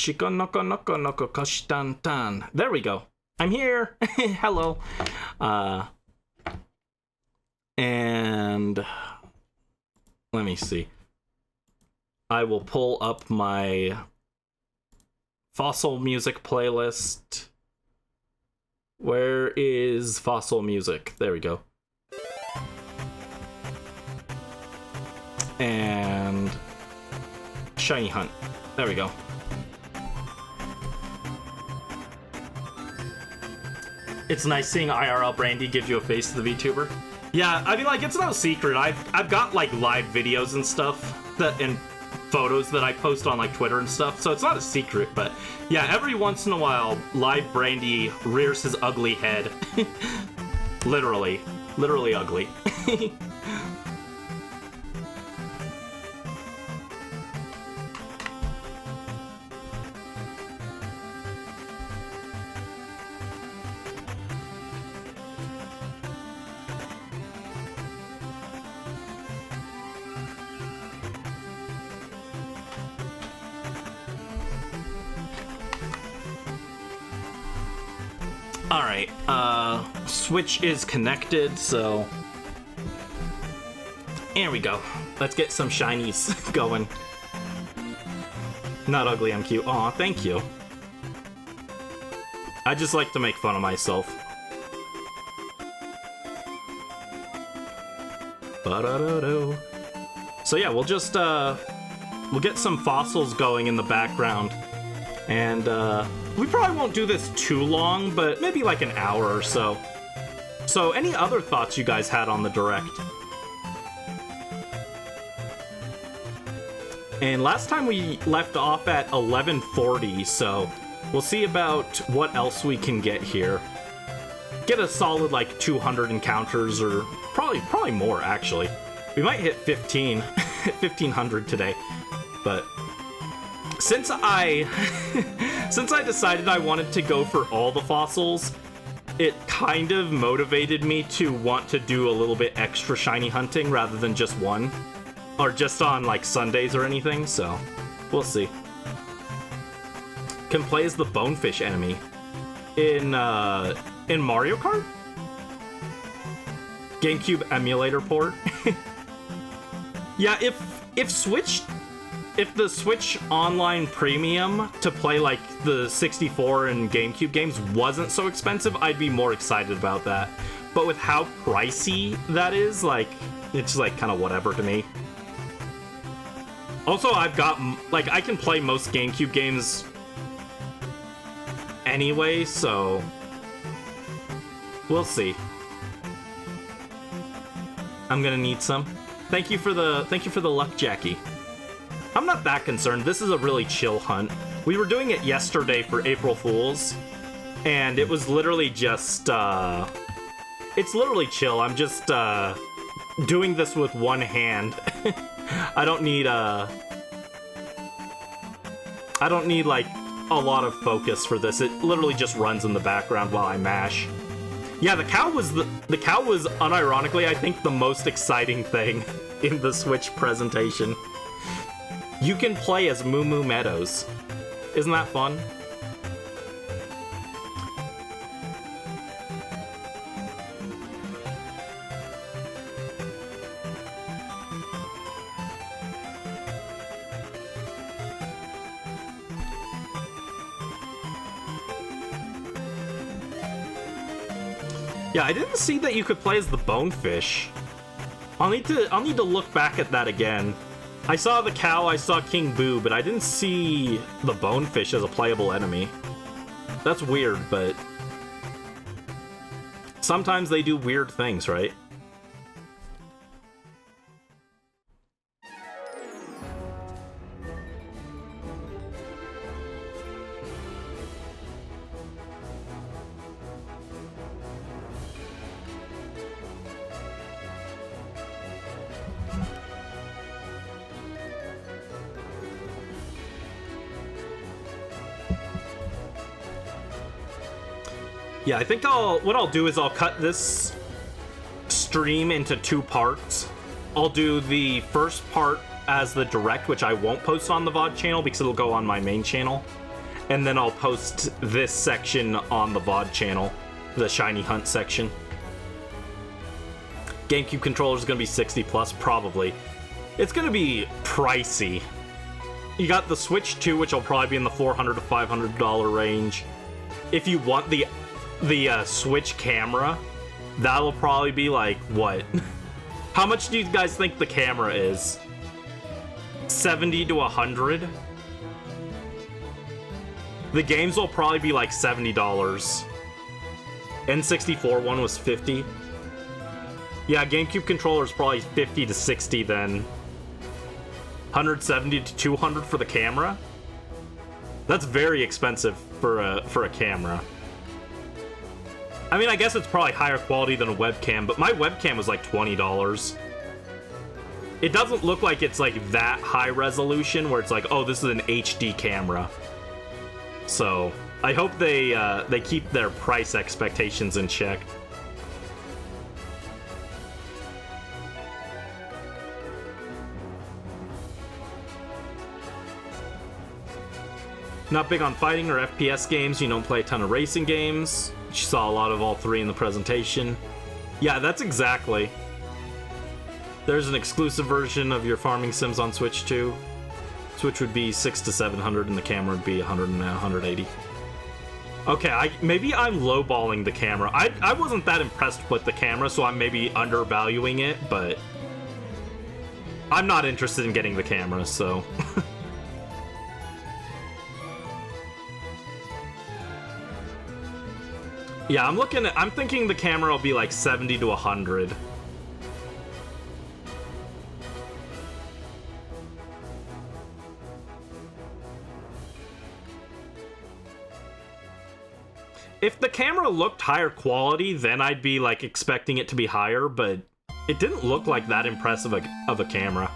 Chika noko noko noko kashtan tan. There we go. I'm here. Hello. And let me see. I will pull up my Fossil Music playlist. Where is Fossil Music? There we go. And Shiny Hunt. There we go. It's nice seeing IRL Brandy give you a face to the VTuber. Yeah, I mean, like, it's no secret. I've got like live videos and stuff and photos that I post on like Twitter and stuff, so it's not a secret. But yeah, every once in a while, live Brandy rears his ugly head. literally ugly. Alright, Switch is connected, so... Here we go. Let's get some shinies going. Not ugly, I'm cute. Aw, thank you. I just like to make fun of myself. Ba-da-da-do. So yeah, we'll just, we'll get some fossils going in the background. And, we probably won't do this too long, but maybe like an hour or so. So, any other thoughts you guys had on the Direct? And last time we left off at 1140, so we'll see about what else we can get here. Get a solid like 200 encounters, or probably more actually. We might hit 1500 today, but since I decided I wanted to go for all the fossils, it kind of motivated me to want to do a little bit extra shiny hunting rather than just one, or just on like Sundays or anything. So we'll see. Can play as the Bonefish enemy in Mario Kart? GameCube emulator port. Yeah, if the Switch Online Premium to play like the 64 and GameCube games wasn't so expensive, I'd be more excited about that. But with how pricey that is, like, it's like kind of whatever to me. Also, I've got, like, I can play most GameCube games anyway, so we'll see. I'm gonna need some. Thank you for the luck, Jackie. I'm not that concerned. This is a really chill hunt. We were doing it yesterday for April Fools, and it was literally just, it's literally chill. I'm just, doing this with one hand. I don't need, like, a lot of focus for this. It literally just runs in the background while I mash. Yeah, the cow was unironically, I think, the most exciting thing in the Switch presentation. You can play as Moo Moo Meadows. Isn't that fun? Yeah, I didn't see that you could play as the Bonefish. I'll need to look back at that again. I saw the cow, I saw King Boo, but I didn't see the Bonefish as a playable enemy. That's weird, but sometimes they do weird things, right? Yeah, I think what I'll do is I'll cut this stream into 2 parts. I'll do the first part as the Direct, which I won't post on the VOD channel because it'll go on my main channel. and then I'll post this section on the VOD channel, the Shiny Hunt section. GameCube controller is going to be 60 plus, probably. It's going to be pricey. You got the Switch 2, which will probably be in the $400 to $500 range. If you want the Switch camera, that'll probably be like, what? How much do you guys think the camera is? 70 to 100? The games will probably be like $70. N64 one was 50. Yeah, GameCube controller is probably 50 to 60 then. 170 to 200 for the camera? That's very expensive for a camera. I mean, I guess it's probably higher quality than a webcam, but my webcam was like $20. It doesn't look like it's like that high resolution where it's like, oh, this is an HD camera. So I hope they keep their price expectations in check. Not big on fighting or FPS games. You don't play a ton of racing games. You saw a lot of all three in the presentation. Yeah, that's exactly. There's an exclusive version of your farming sims on Switch too. Switch would be 600 to 700 and the camera would be 100 and 180. Okay, maybe I'm lowballing the camera. I wasn't that impressed with the camera, so I'm maybe undervaluing it, but I'm not interested in getting the camera, so... Yeah, I'm thinking the camera will be like 70 to 100. If the camera looked higher quality, then I'd be like expecting it to be higher, but it didn't look like that impressive of a camera.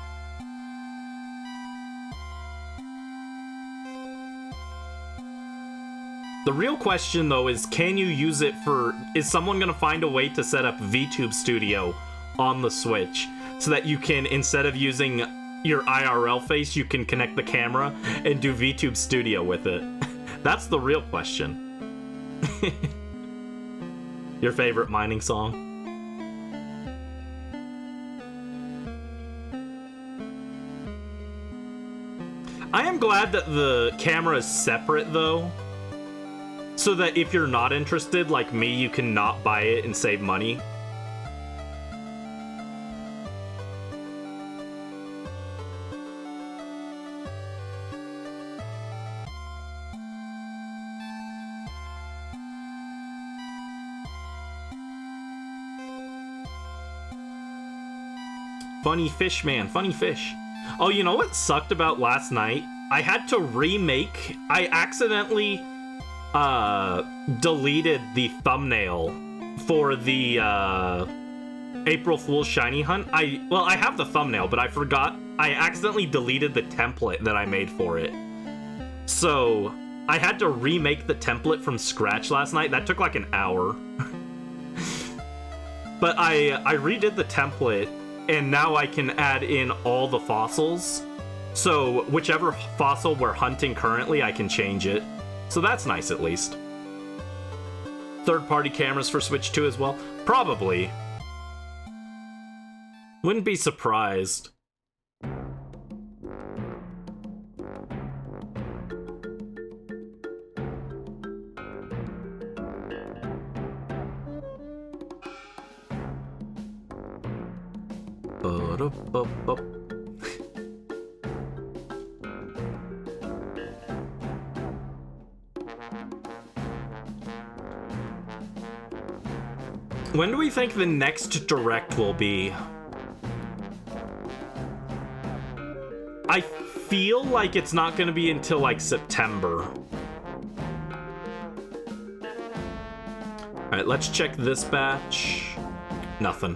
The real question, though, is can you use it for... Is someone going to find a way to set up VTube Studio on the Switch so that you can, instead of using your IRL face, you can connect the camera and do VTube Studio with it? That's the real question. Your favorite mining song? I am glad that the camera is separate, though. So that if you're not interested, like me, you can not buy it and save money. Funny fish, man. Funny fish. Oh, you know what sucked about last night? I had to remake... I accidentally... deleted the thumbnail for the April Fool's Shiny Hunt. I have the thumbnail, but I forgot. I accidentally deleted the template that I made for it. So I had to remake the template from scratch last night. That took like an hour. But I redid the template, and now I can add in all the fossils. So whichever fossil we're hunting currently, I can change it. So that's nice, at least. Third-party cameras for Switch 2 as well? Probably. Wouldn't be surprised. When do we think the next Direct will be? I feel like it's not going to be until like September. Alright, let's check this batch. Nothing.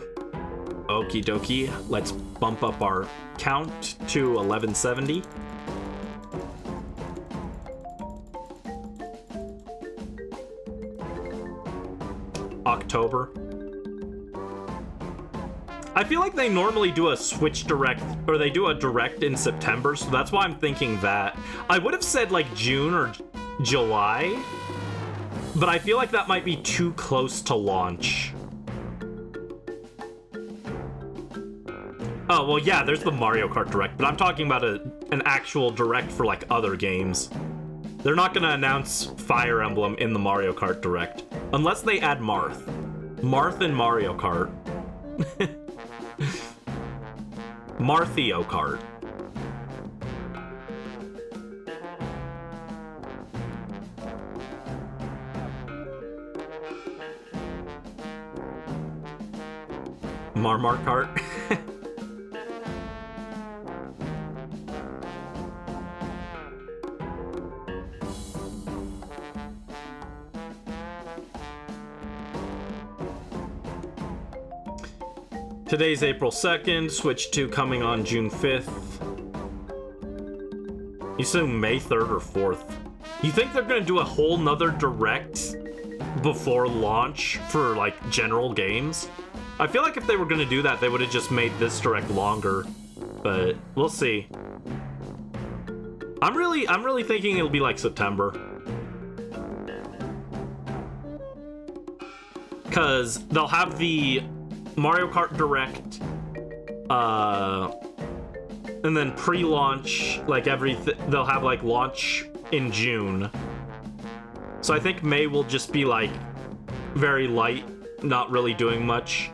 Okie dokie. Let's bump up our count to 1170. October. I feel like they normally do a Switch Direct, or they do a Direct in September, so that's why I'm thinking that. I would have said like June or July, but I feel like that might be too close to launch. Oh, well, yeah, there's the Mario Kart Direct, but I'm talking about an actual Direct for, like, other games. They're not gonna announce Fire Emblem in the Mario Kart Direct, unless they add Marth. Marth and Mario Kart. Marthio Kart. Marmar Kart. Today's April 2nd, Switch 2 coming on June 5th. You assume May 3rd or 4th. You think they're gonna do a whole nother Direct before launch for, like, general games? I feel like if they were gonna do that, they would have just made this Direct longer. But we'll see. I'm really thinking it'll be like September. Cause they'll have the Mario Kart Direct, and then pre-launch, like they'll have like launch in June. So I think May will just be like very light, not really doing much,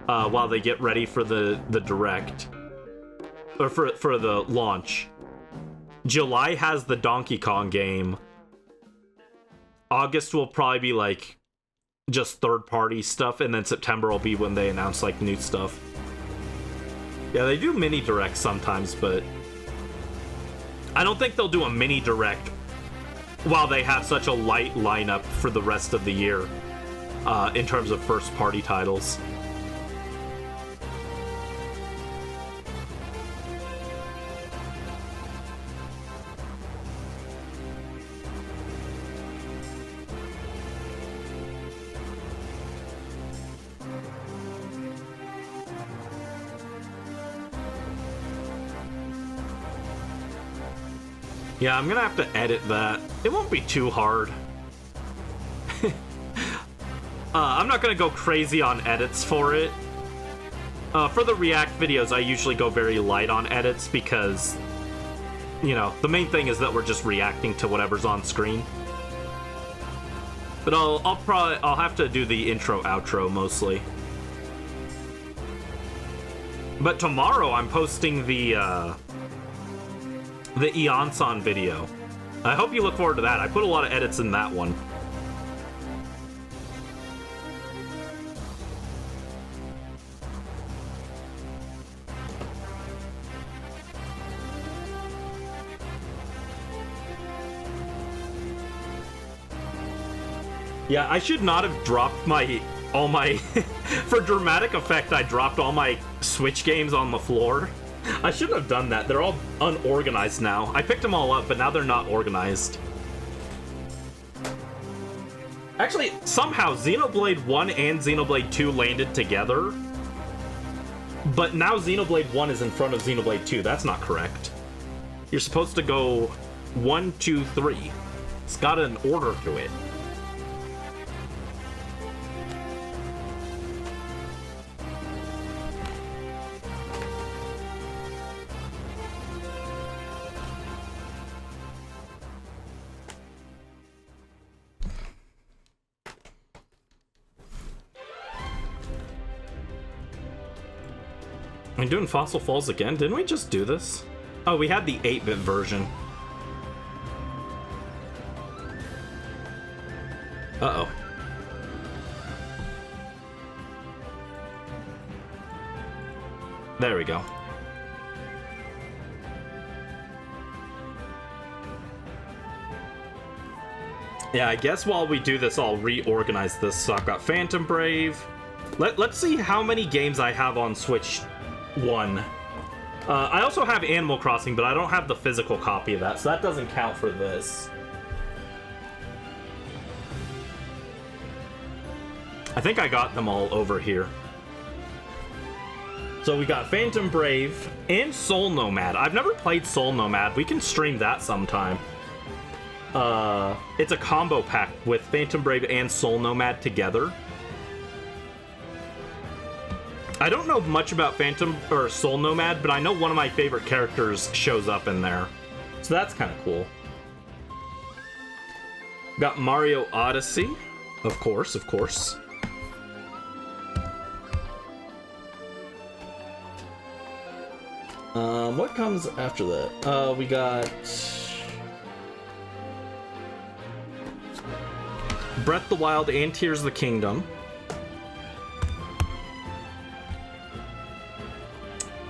while they get ready for the Direct, or for the launch. July has the Donkey Kong game. August will probably be like just third-party stuff, and then September will be when they announce like new stuff. Yeah, they do mini directs sometimes, but I don't think they'll do a mini direct while they have such a light lineup for the rest of the year, in terms of first-party titles. Yeah, I'm gonna have to edit that. It won't be too hard. I'm not gonna go crazy on edits for it. For the React videos, I usually go very light on edits because, you know, the main thing is that we're just reacting to whatever's on screen. But I'll have to do the intro outro mostly. But tomorrow I'm posting the Eonson video. I hope you look forward to that. I put a lot of edits in that one. Yeah, I should not have dropped all my for dramatic effect, I dropped all my Switch games on the floor. I shouldn't have done that. They're all unorganized now. I picked them all up, but now they're not organized. Actually, somehow Xenoblade 1 and Xenoblade 2 landed together. But now Xenoblade 1 is in front of Xenoblade 2. That's not correct. You're supposed to go 1, 2, 3. It's got an order to it. I'm doing Fossil Falls again? Didn't we just do this? Oh, we had the 8-bit version. Uh-oh. There we go. Yeah, I guess while we do this, I'll reorganize this. So I've got Phantom Brave. Let's see how many games I have on Switch 1. I also have Animal Crossing, but I don't have the physical copy of that, so that doesn't count for this. I think I got them all over here. So we got Phantom Brave and Soul Nomad. I've never played Soul Nomad. We can stream that sometime. It's a combo pack with Phantom Brave and Soul Nomad together. I don't know much about Phantom or Soul Nomad, but I know one of my favorite characters shows up in there. So that's kind of cool. Got Mario Odyssey. Of course, of course. What comes after that? We got Breath of the Wild and Tears of the Kingdom.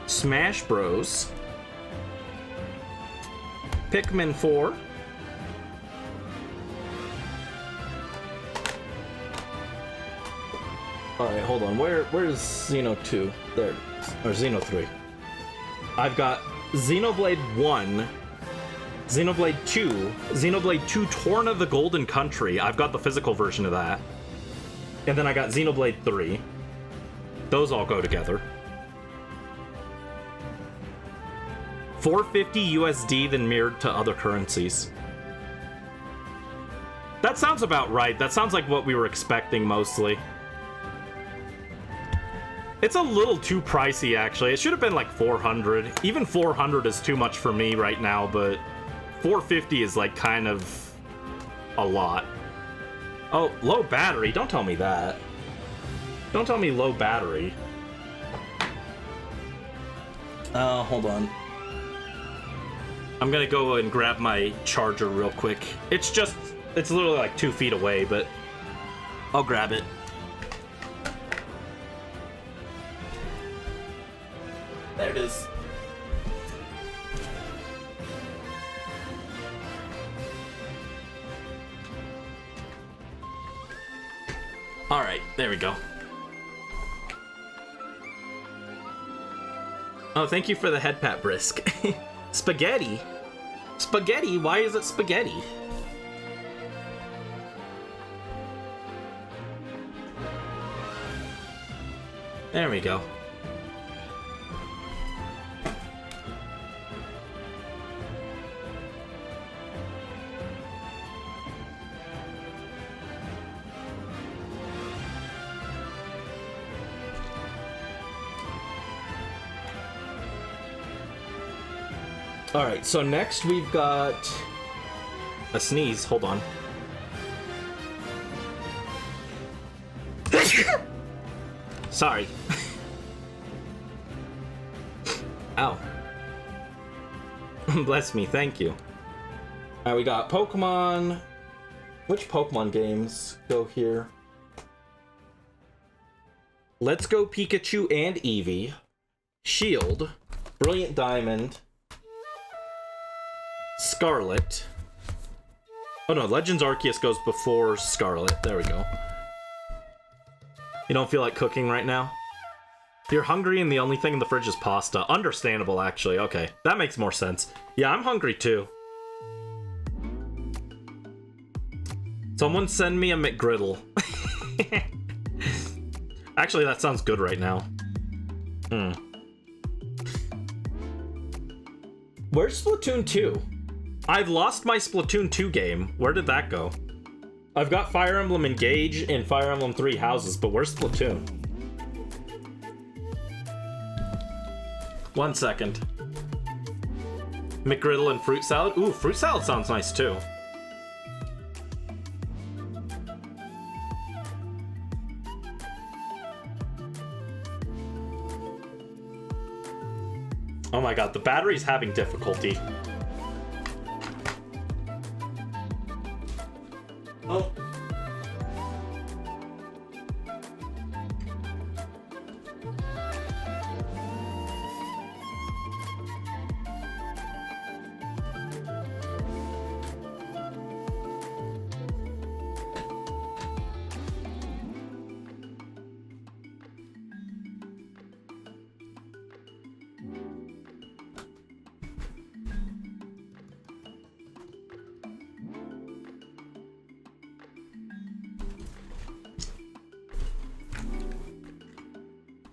Smash Bros. Pikmin 4. Alright, hold on. Where's Xeno 2? There it is. Or Xeno 3. I've got Xenoblade 1, Xenoblade 2, Xenoblade 2 Torn of the Golden Country. I've got the physical version of that. And then I got Xenoblade 3. Those all go together. 450 USD then mirrored to other currencies. That sounds about right. That sounds like what we were expecting mostly. It's a little too pricey, actually. It should have been like 400. Even 400 is too much for me right now, but 450 is like kind of a lot. Oh, low battery. Don't tell me that. Don't tell me low battery. Hold on. I'm gonna go and grab my charger real quick. It's literally like 2 feet away, but I'll grab it. There it is. Alright, there we go. Oh, thank you for the head pat, Brisk. Spaghetti? Spaghetti? Why is it spaghetti? There we go. Alright, so next we've got a sneeze. Hold on. Sorry. Ow. Bless me, thank you. Alright, we got Pokemon. Which Pokemon games go here? Let's Go Pikachu and Eevee. Shield. Brilliant Diamond. Scarlet. Oh no, Legends Arceus goes before Scarlet. There we go. You don't feel like cooking right now? You're hungry and the only thing in the fridge is pasta. Understandable, actually. Okay, that makes more sense. Yeah, I'm hungry too. Someone send me a McGriddle. Actually, that sounds good right now. Where's Splatoon 2? I've lost my Splatoon 2 game. Where did that go? I've got Fire Emblem Engage and Fire Emblem Three Houses, but where's Splatoon? 1 second. McGriddle and fruit salad? Ooh, fruit salad sounds nice too. Oh my god, the battery's having difficulty. Oh.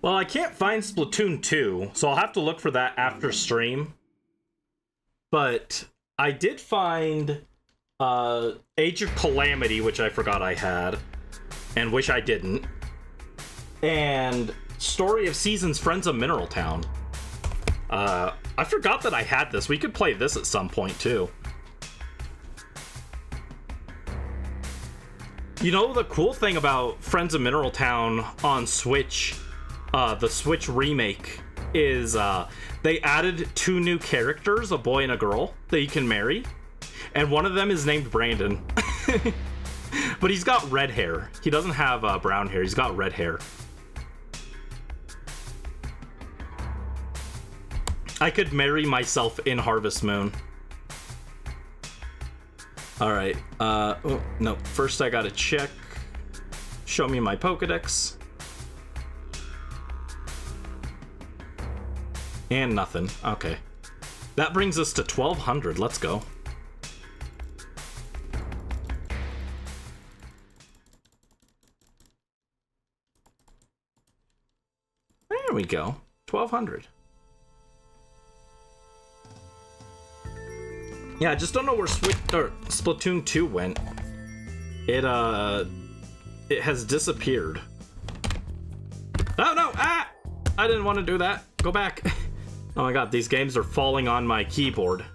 Well, I can't find Splatoon 2, so I'll have to look for that after stream. But I did find Age of Calamity, which I forgot I had, and wish I didn't, and Story of Seasons, Friends of Mineral Town. I forgot that I had this. We could play this at some point, too. You know, the cool thing about Friends of Mineral Town on Switch, the Switch remake, is they added 2 new characters, a boy and a girl, that you can marry. And one of them is named Brandon. But he's got red hair. He doesn't have brown hair. He's got red hair. I could marry myself in Harvest Moon. Alright. Oh, no. First I gotta check. Show me my Pokedex. And nothing. Okay. That brings us to 1200. Let's go. There we go. 1200. Yeah, I just don't know where Splatoon 2 went. It has disappeared. Oh no! Ah! I didn't want to do that. Go back. Oh my god, these games are falling on my keyboard.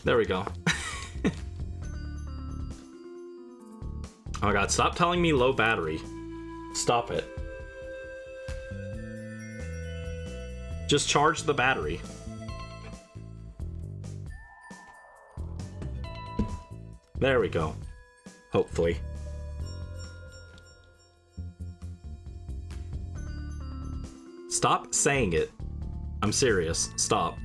There we go. Oh my god, stop telling me low battery. Stop it. Just charge the battery. There we go. Hopefully. Stop saying it. I'm serious. Stop.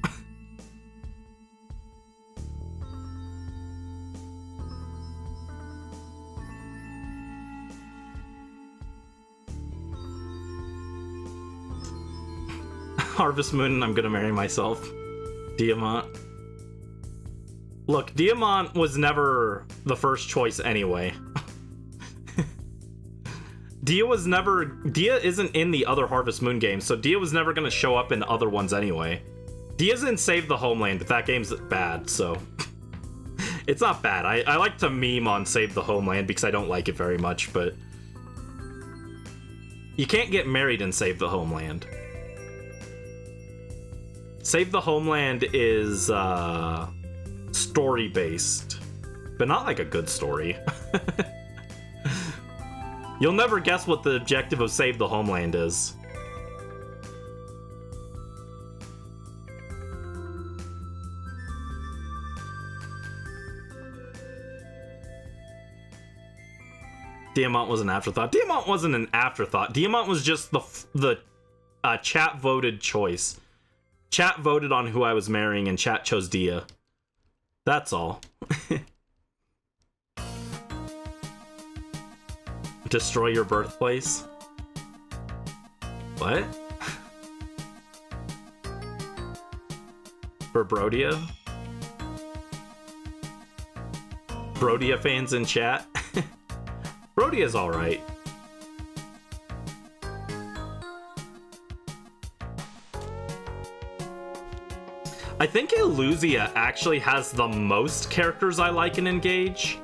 Harvest Moon, I'm gonna marry myself. Diamant. Look, Diamant was never the first choice anyway. Dia isn't in the other Harvest Moon games, so Dia was never gonna show up in other ones anyway. Dia's in Save the Homeland, but that game's bad, so... It's not bad. I like to meme on Save the Homeland because I don't like it very much, but... You can't get married in Save the Homeland. Save the Homeland is, story-based, but not like a good story. You'll never guess what the objective of Save the Homeland is. Diamant was an afterthought. Diamant wasn't an afterthought. Diamant was just the chat voted choice. Chat voted on who I was marrying, and chat chose Dia. That's all. Destroy your birthplace? What? For Brodia? Brodia fans in chat? Brodia's alright. I think Illusia actually has the most characters I like in Engage.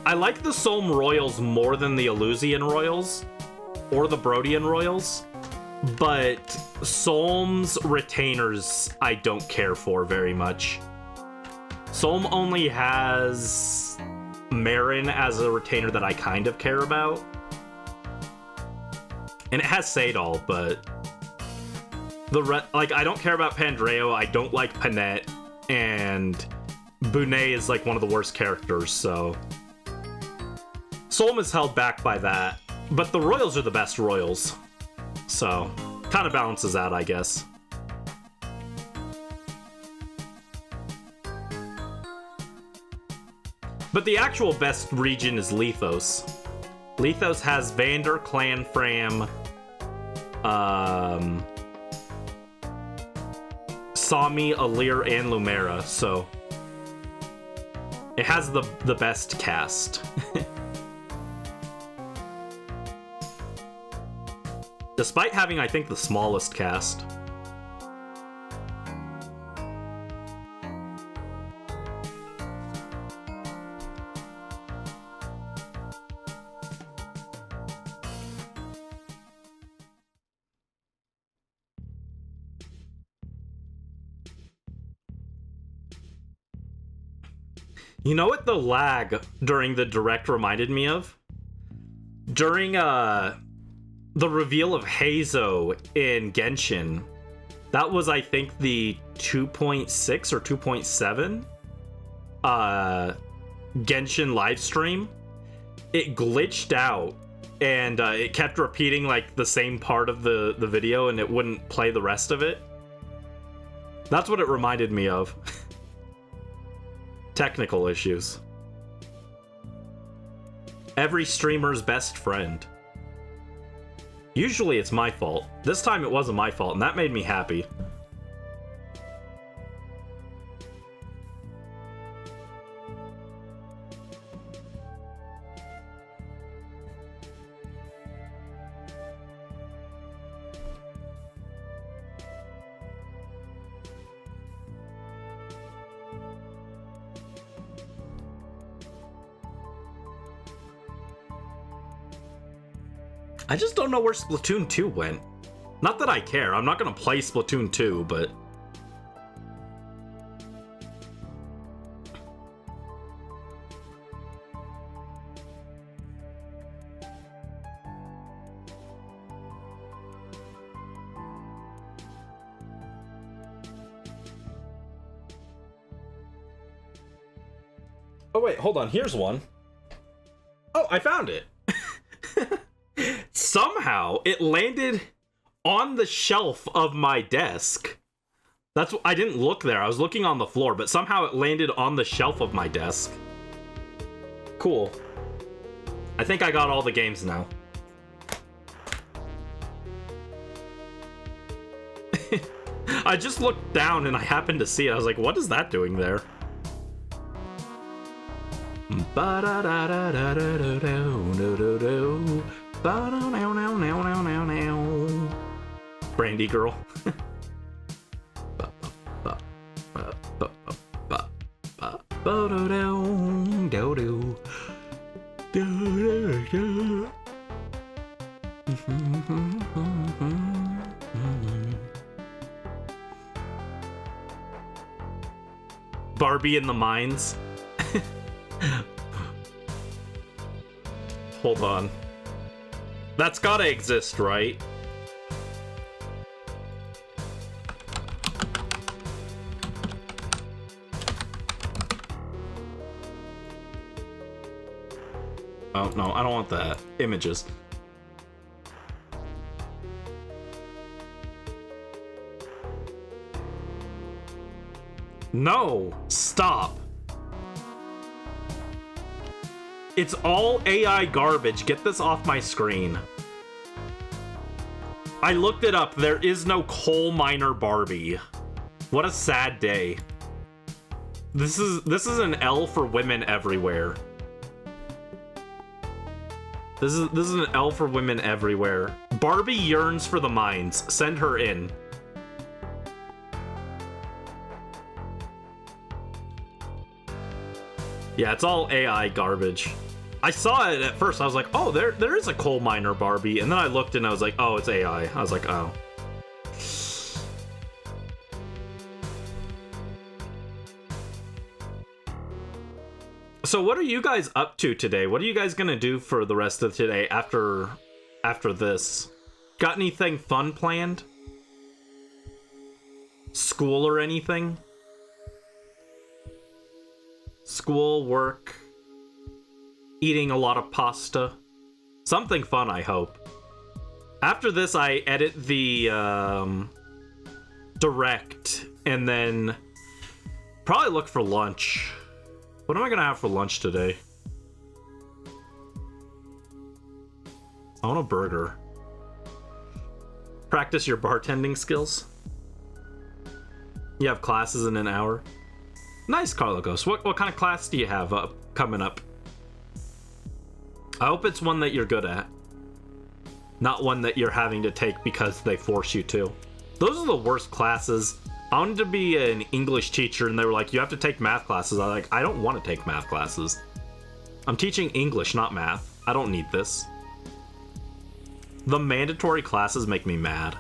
I like the Solm Royals more than the Illusian Royals, or the Brodian Royals, but Solm's retainers I don't care for very much. Solm only has Marin as a retainer that I kind of care about. And it has Sadal, but I don't care about Pandreo, I don't like Panette, and Bunet is like one of the worst characters, so Solm is held back by that, but the Royals are the best Royals, so kind of balances out, I guess. But the actual best region is Lethos. Lethos has Vander, Clanfram, Sami, Alir, and Lumera, so it has the best cast. Despite having, I think, the smallest cast. You know what the lag during the direct reminded me of? During the reveal of Heizo in Genshin, that was, I think, the 2.6 or 2.7 Genshin live stream. It glitched out and it kept repeating like the same part of the video and it wouldn't play the rest of it. That's what it reminded me of. Technical issues. Every streamer's best friend. Usually it's my fault. This time it wasn't my fault, and that made me happy. I just don't know where Splatoon 2 went. Not that I care, I'm not gonna play Splatoon 2, but... Oh wait, hold on, here's one. Oh, I found it! Somehow it landed on the shelf of my desk. I didn't look there. I was looking on the floor, but somehow it landed on the shelf of my desk. Cool. I think I got all the games now. I just looked down and I happened to see it. I was like, what is that doing there? Brandy girl. Barbie in the mines. Hold on. That's gotta exist, right? Oh, no, I don't want that. Images. No! Stop! It's all AI garbage. Get this off my screen. I looked it up. There is no coal miner Barbie. What a sad day. This is an L for women everywhere. This is an L for women everywhere. Barbie yearns for the mines. Send her in. Yeah, it's all AI garbage. I saw it at first. I was like, oh, there is a coal miner Barbie. And then I looked and I was like, oh, it's AI. I was like, oh. So what are you guys up to today? What are you guys gonna do for the rest of today after this? Got anything fun planned? School or anything? School, work, eating a lot of pasta. Something fun, I hope. After this, I edit the direct and then probably look for lunch. What am I gonna have for lunch today? I want a burger. Practice your bartending skills. You have classes in an hour. Nice, Carlocos. What kind of class do you have coming up? I hope it's one that you're good at. Not one that you're having to take because they force you to. Those are the worst classes. I wanted to be an English teacher and they were like, you have to take math classes. I was like, I don't want to take math classes. I'm teaching English, not math. I don't need this. The mandatory classes make me mad.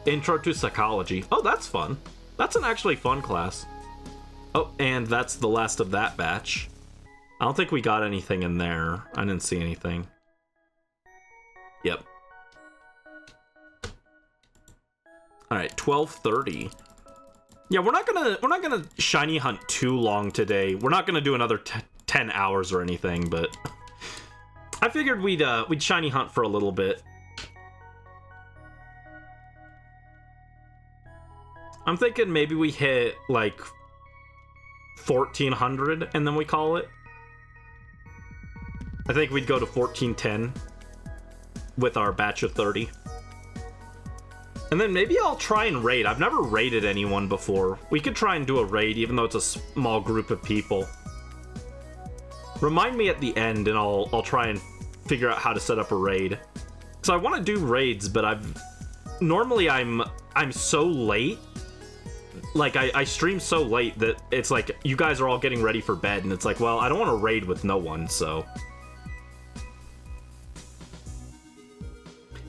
Intro to Psychology. Oh, that's fun. That's an actually fun class. Oh, and that's the last of that batch. I don't think we got anything in there. I didn't see anything. Yep. All right, 12:30. Yeah, we're not gonna shiny hunt too long today. We're not gonna do another 10 hours or anything, but I figured we'd shiny hunt for a little bit. I'm thinking maybe we hit like 1400 and then we call it. I think we'd go to 1410 with our batch of 30. And then maybe I'll try and raid. I've never raided anyone before. We could try and do a raid even though it's a small group of people. Remind me at the end and I'll try and figure out how to set up a raid. Cuz I want to do raids, but normally I'm so late. Like I stream so late that it's like you guys are all getting ready for bed and it's like, well, I don't want to raid with no one, so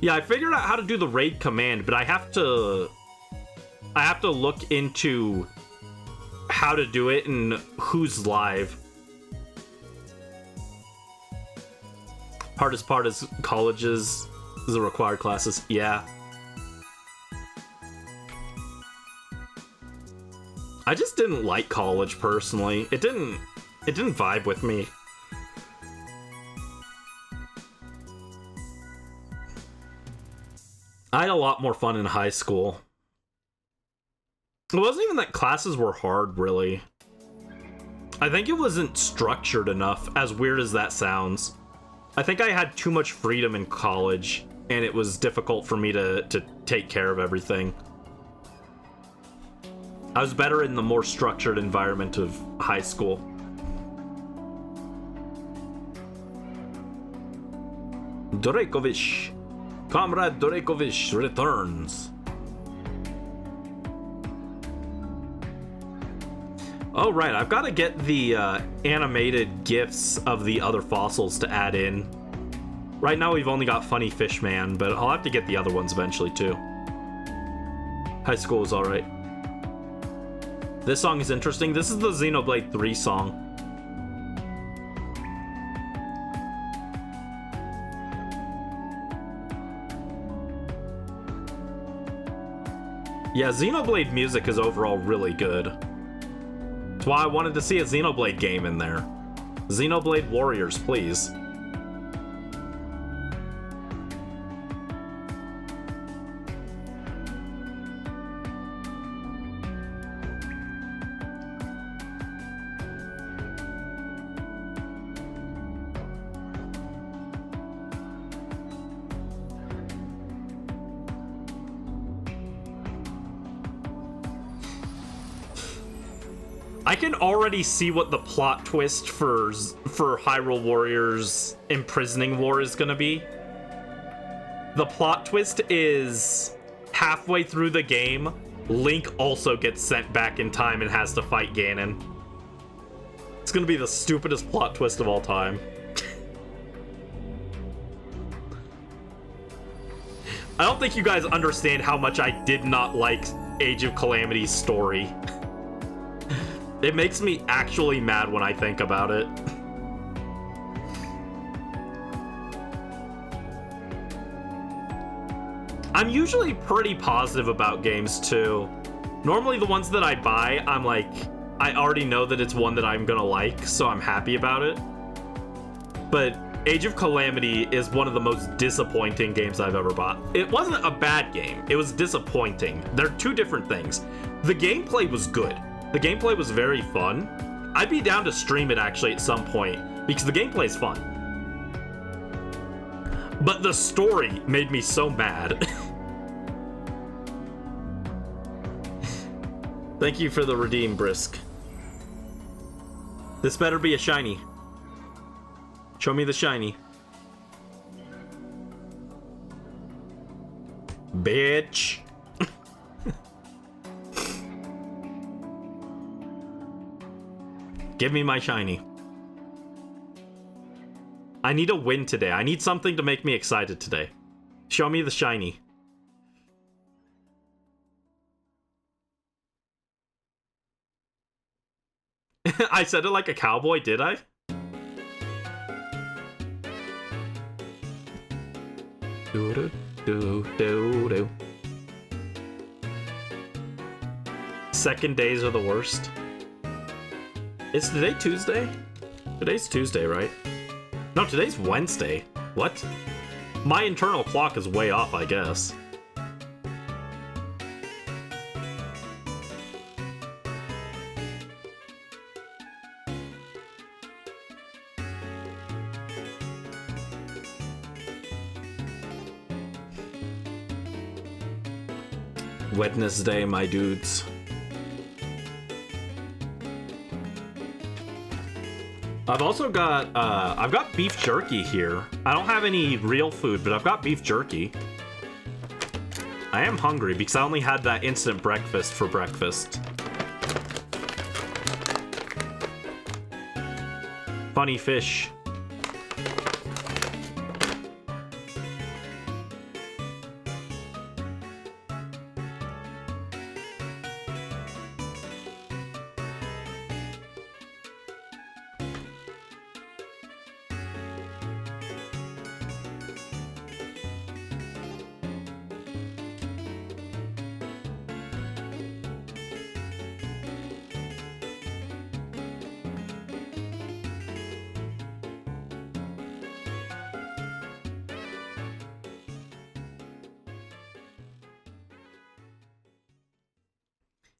yeah, I figured out how to do the raid command, but I have to look into how to do it and who's live. Hardest part is colleges, the required classes. Yeah. I just didn't like college personally. It didn't vibe with me. I had a lot more fun in high school. It wasn't even that classes were hard, really. I think it wasn't structured enough, as weird as that sounds. I think I had too much freedom in college, and it was difficult for me to take care of everything. I was better in the more structured environment of high school. Durekovich. Comrade Durekovich returns. Oh, right. I've got to get the animated GIFs of the other fossils to add in. Right now we've only got Funny Fish Man, but I'll have to get the other ones eventually, too. High school was alright. This song is interesting. This is the Xenoblade 3 song. Yeah, Xenoblade music is overall really good. That's why I wanted to see a Xenoblade game in there. Xenoblade Warriors, please. I can already see what the plot twist for Hyrule Warriors Imprisoning War is gonna be. The plot twist is halfway through the game, Link also gets sent back in time and has to fight Ganon. It's gonna be the stupidest plot twist of all time. I don't think you guys understand how much I did not like Age of Calamity's story. It makes me actually mad when I think about it. I'm usually pretty positive about games too. Normally the ones that I buy, I'm like, I already know that it's one that I'm gonna like, so I'm happy about it. But Age of Calamity is one of the most disappointing games I've ever bought. It wasn't a bad game, it was disappointing. They're two different things. The gameplay was good. The gameplay was very fun. I'd be down to stream it actually at some point because the gameplay is fun. But the story made me so mad. Thank you for the redeem, Brisk. This better be a shiny. Show me the shiny. Bitch. Give me my shiny. I need a win today. I need something to make me excited today. Show me the shiny. said it like a cowboy, did I? Do do do do do. Second days are the worst. Is today Tuesday? Today's Tuesday, right? No, today's Wednesday. What? My internal clock is way off, I guess. Wednesday, my dudes. I've also got, I've got beef jerky here. I don't have any real food, but I've got beef jerky. I am hungry because I only had that instant breakfast for breakfast. Funny fish.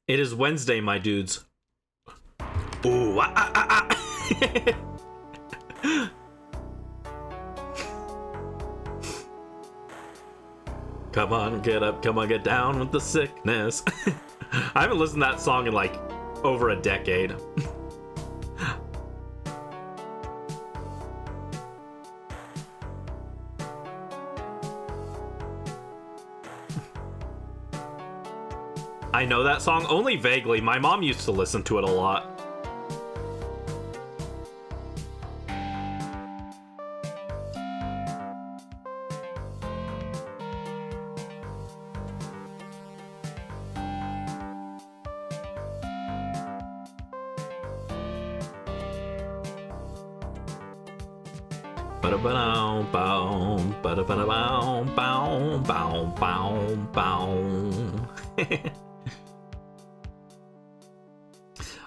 It is Wednesday, my dudes. Ooh, Come on, get up, come on, get down with the sickness. I haven't listened to that song in like over a decade. I know that song only vaguely. My mom used to listen to it a lot.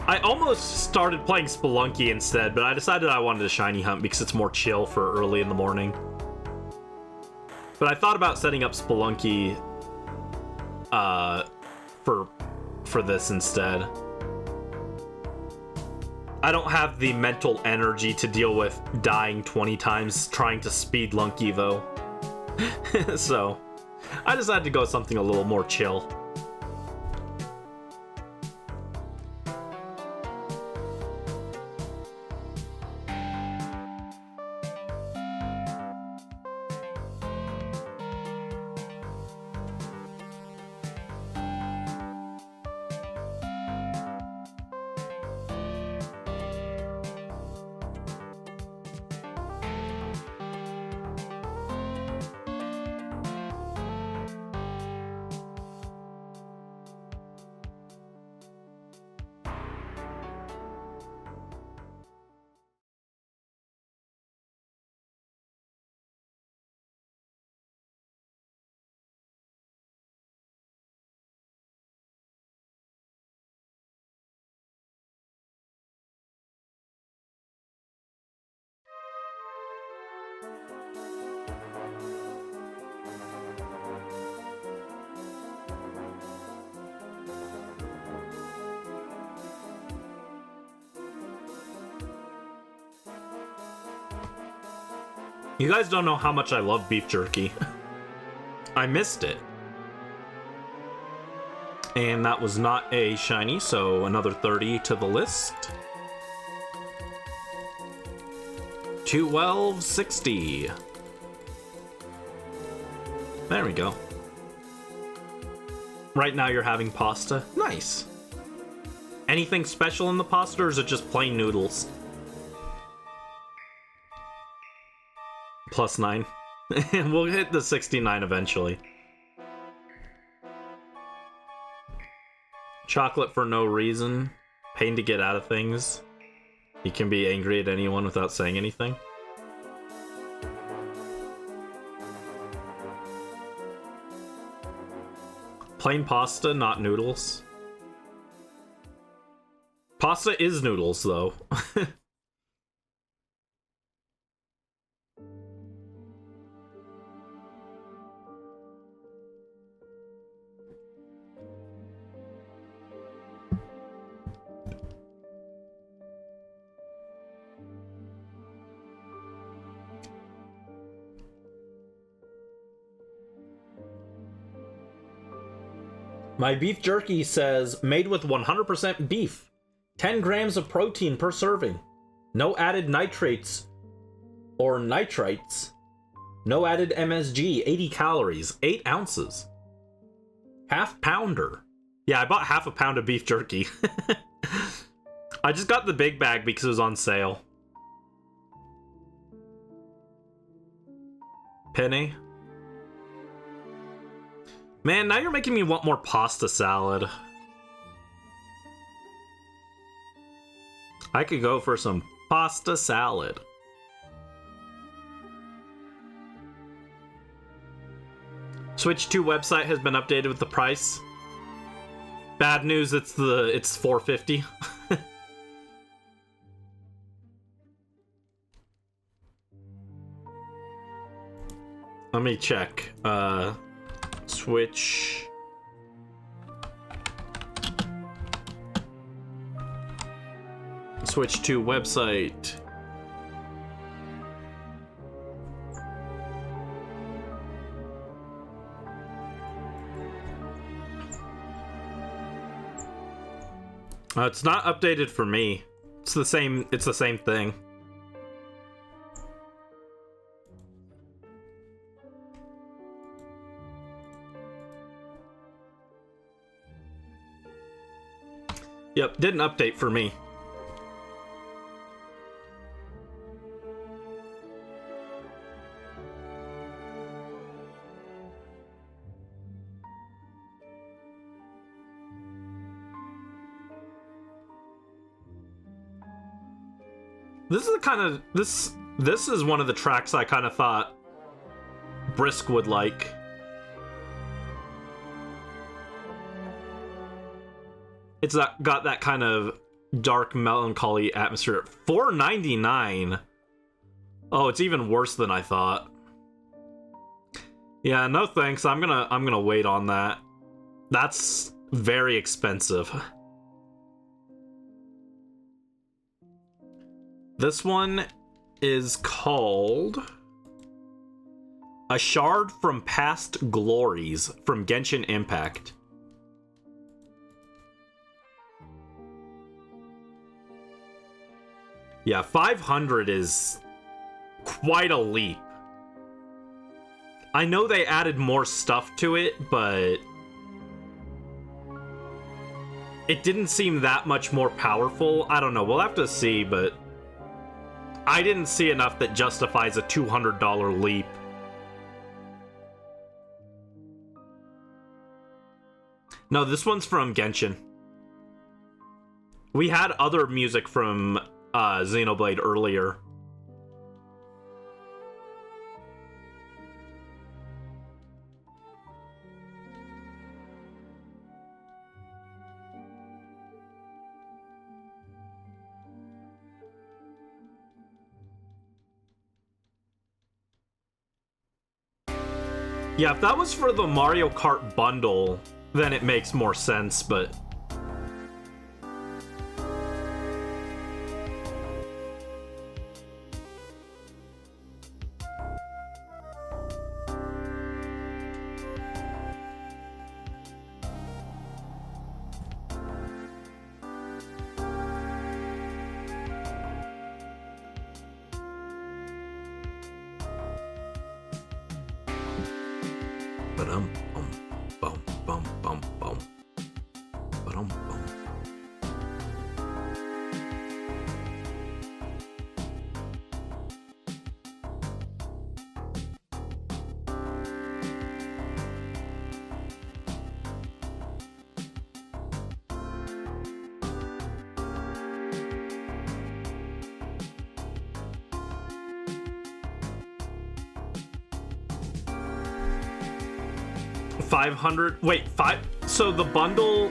I almost started playing Spelunky instead, but I decided I wanted a shiny hunt because it's more chill for early in the morning. But I thought about setting up Spelunky for this instead. I don't have the mental energy to deal with dying 20 times trying to speed Lunky though. So I decided to go with something a little more chill. You guys don't know how much I love beef jerky. I missed it. And that was not a shiny, so another 30 to the list. 1260. There we go. Right now you're having pasta. Nice. Anything special in the pasta, or is it just plain noodles? +9. And we'll hit the 69 eventually. Chocolate for no reason. Pain to get out of things. You can be angry at anyone without saying anything. Plain pasta, not noodles. Pasta is noodles, though. My beef jerky says, made with 100% beef. 10 grams of protein per serving. No added nitrates or nitrites. No added MSG. 80 calories. 8 ounces. Half pounder. Yeah, I bought half a pound of beef jerky. I just got the big bag because it was on sale. Penny. Man, now you're making me want more pasta salad. I could go for some pasta salad. Switch 2 website has been updated with the price. Bad news, it's $4.50. Let me check. Switch. Switch to website. It's not updated for me. It's the same thing. Yep, didn't update for me. This is the kind of this is one of the tracks I kind of thought Brisk would like. It's got that kind of dark, melancholy atmosphere. $4.99. Oh, it's even worse than I thought. Yeah, no thanks. I'm gonna wait on that. That's very expensive. This one is called A Shard from Past Glories from Genshin Impact. Yeah, 500 is quite a leap. I know they added more stuff to it, but it didn't seem that much more powerful. I don't know, we'll have to see, but I didn't see enough that justifies a $200 leap. No, this one's from Genshin. We had other music from Xenoblade earlier. Yeah, if that was for the Mario Kart bundle, then it makes more sense, but 500. Wait, five. So the bundle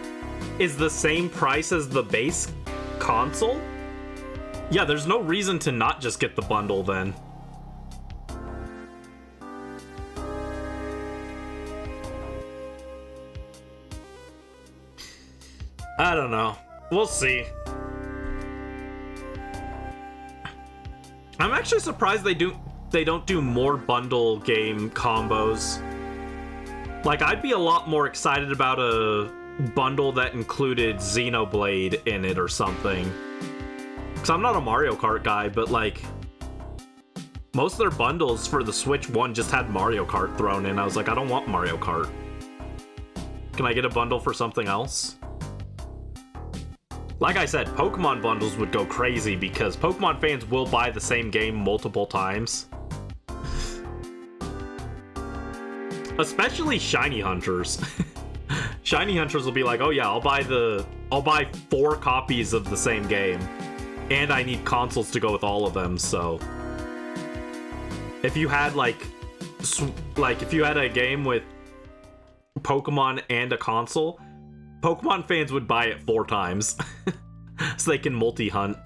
is the same price as the base console? Yeah, there's no reason to not just get the bundle then. I don't know. We'll see. I'm actually surprised they don't do more bundle game combos. Like, I'd be a lot more excited about a bundle that included Xenoblade in it or something. Because I'm not a Mario Kart guy, but like, most of their bundles for the Switch 1 just had Mario Kart thrown in. I was like, I don't want Mario Kart. Can I get a bundle for something else? Like I said, Pokemon bundles would go crazy because Pokemon fans will buy the same game multiple times. Especially Shiny Hunters. Shiny Hunters will be like, oh yeah, I'll buy 4 copies of the same game. And I need consoles to go with all of them, so if you had if you had a game with Pokemon and a console, Pokemon fans would buy it 4 times so they can multi-hunt.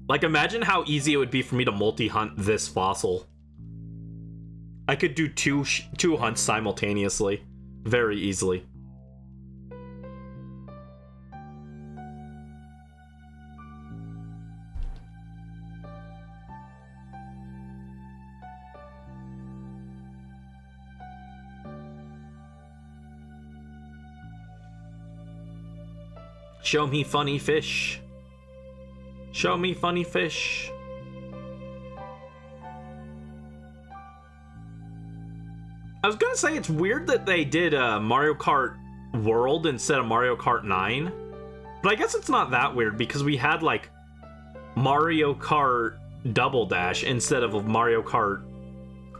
Like, imagine how easy it would be for me to multi-hunt this fossil. I could do two hunts simultaneously, very easily. Show me funny fish. Show me funny fish. I was gonna say it's weird that they did Mario Kart World instead of Mario Kart 9. But I guess it's not that weird because we had like Mario Kart Double Dash instead of Mario Kart...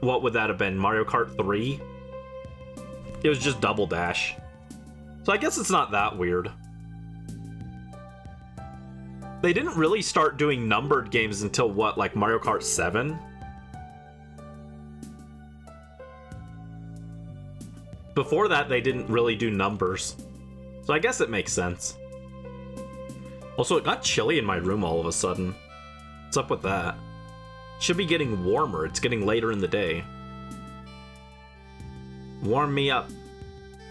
What would that have been? Mario Kart 3? It was just Double Dash. So I guess it's not that weird. They didn't really start doing numbered games until what, like Mario Kart 7? Before that, they didn't really do numbers. So I guess it makes sense. Also, it got chilly in my room all of a sudden. What's up with that? Should be getting warmer. It's getting later in the day. Warm me up.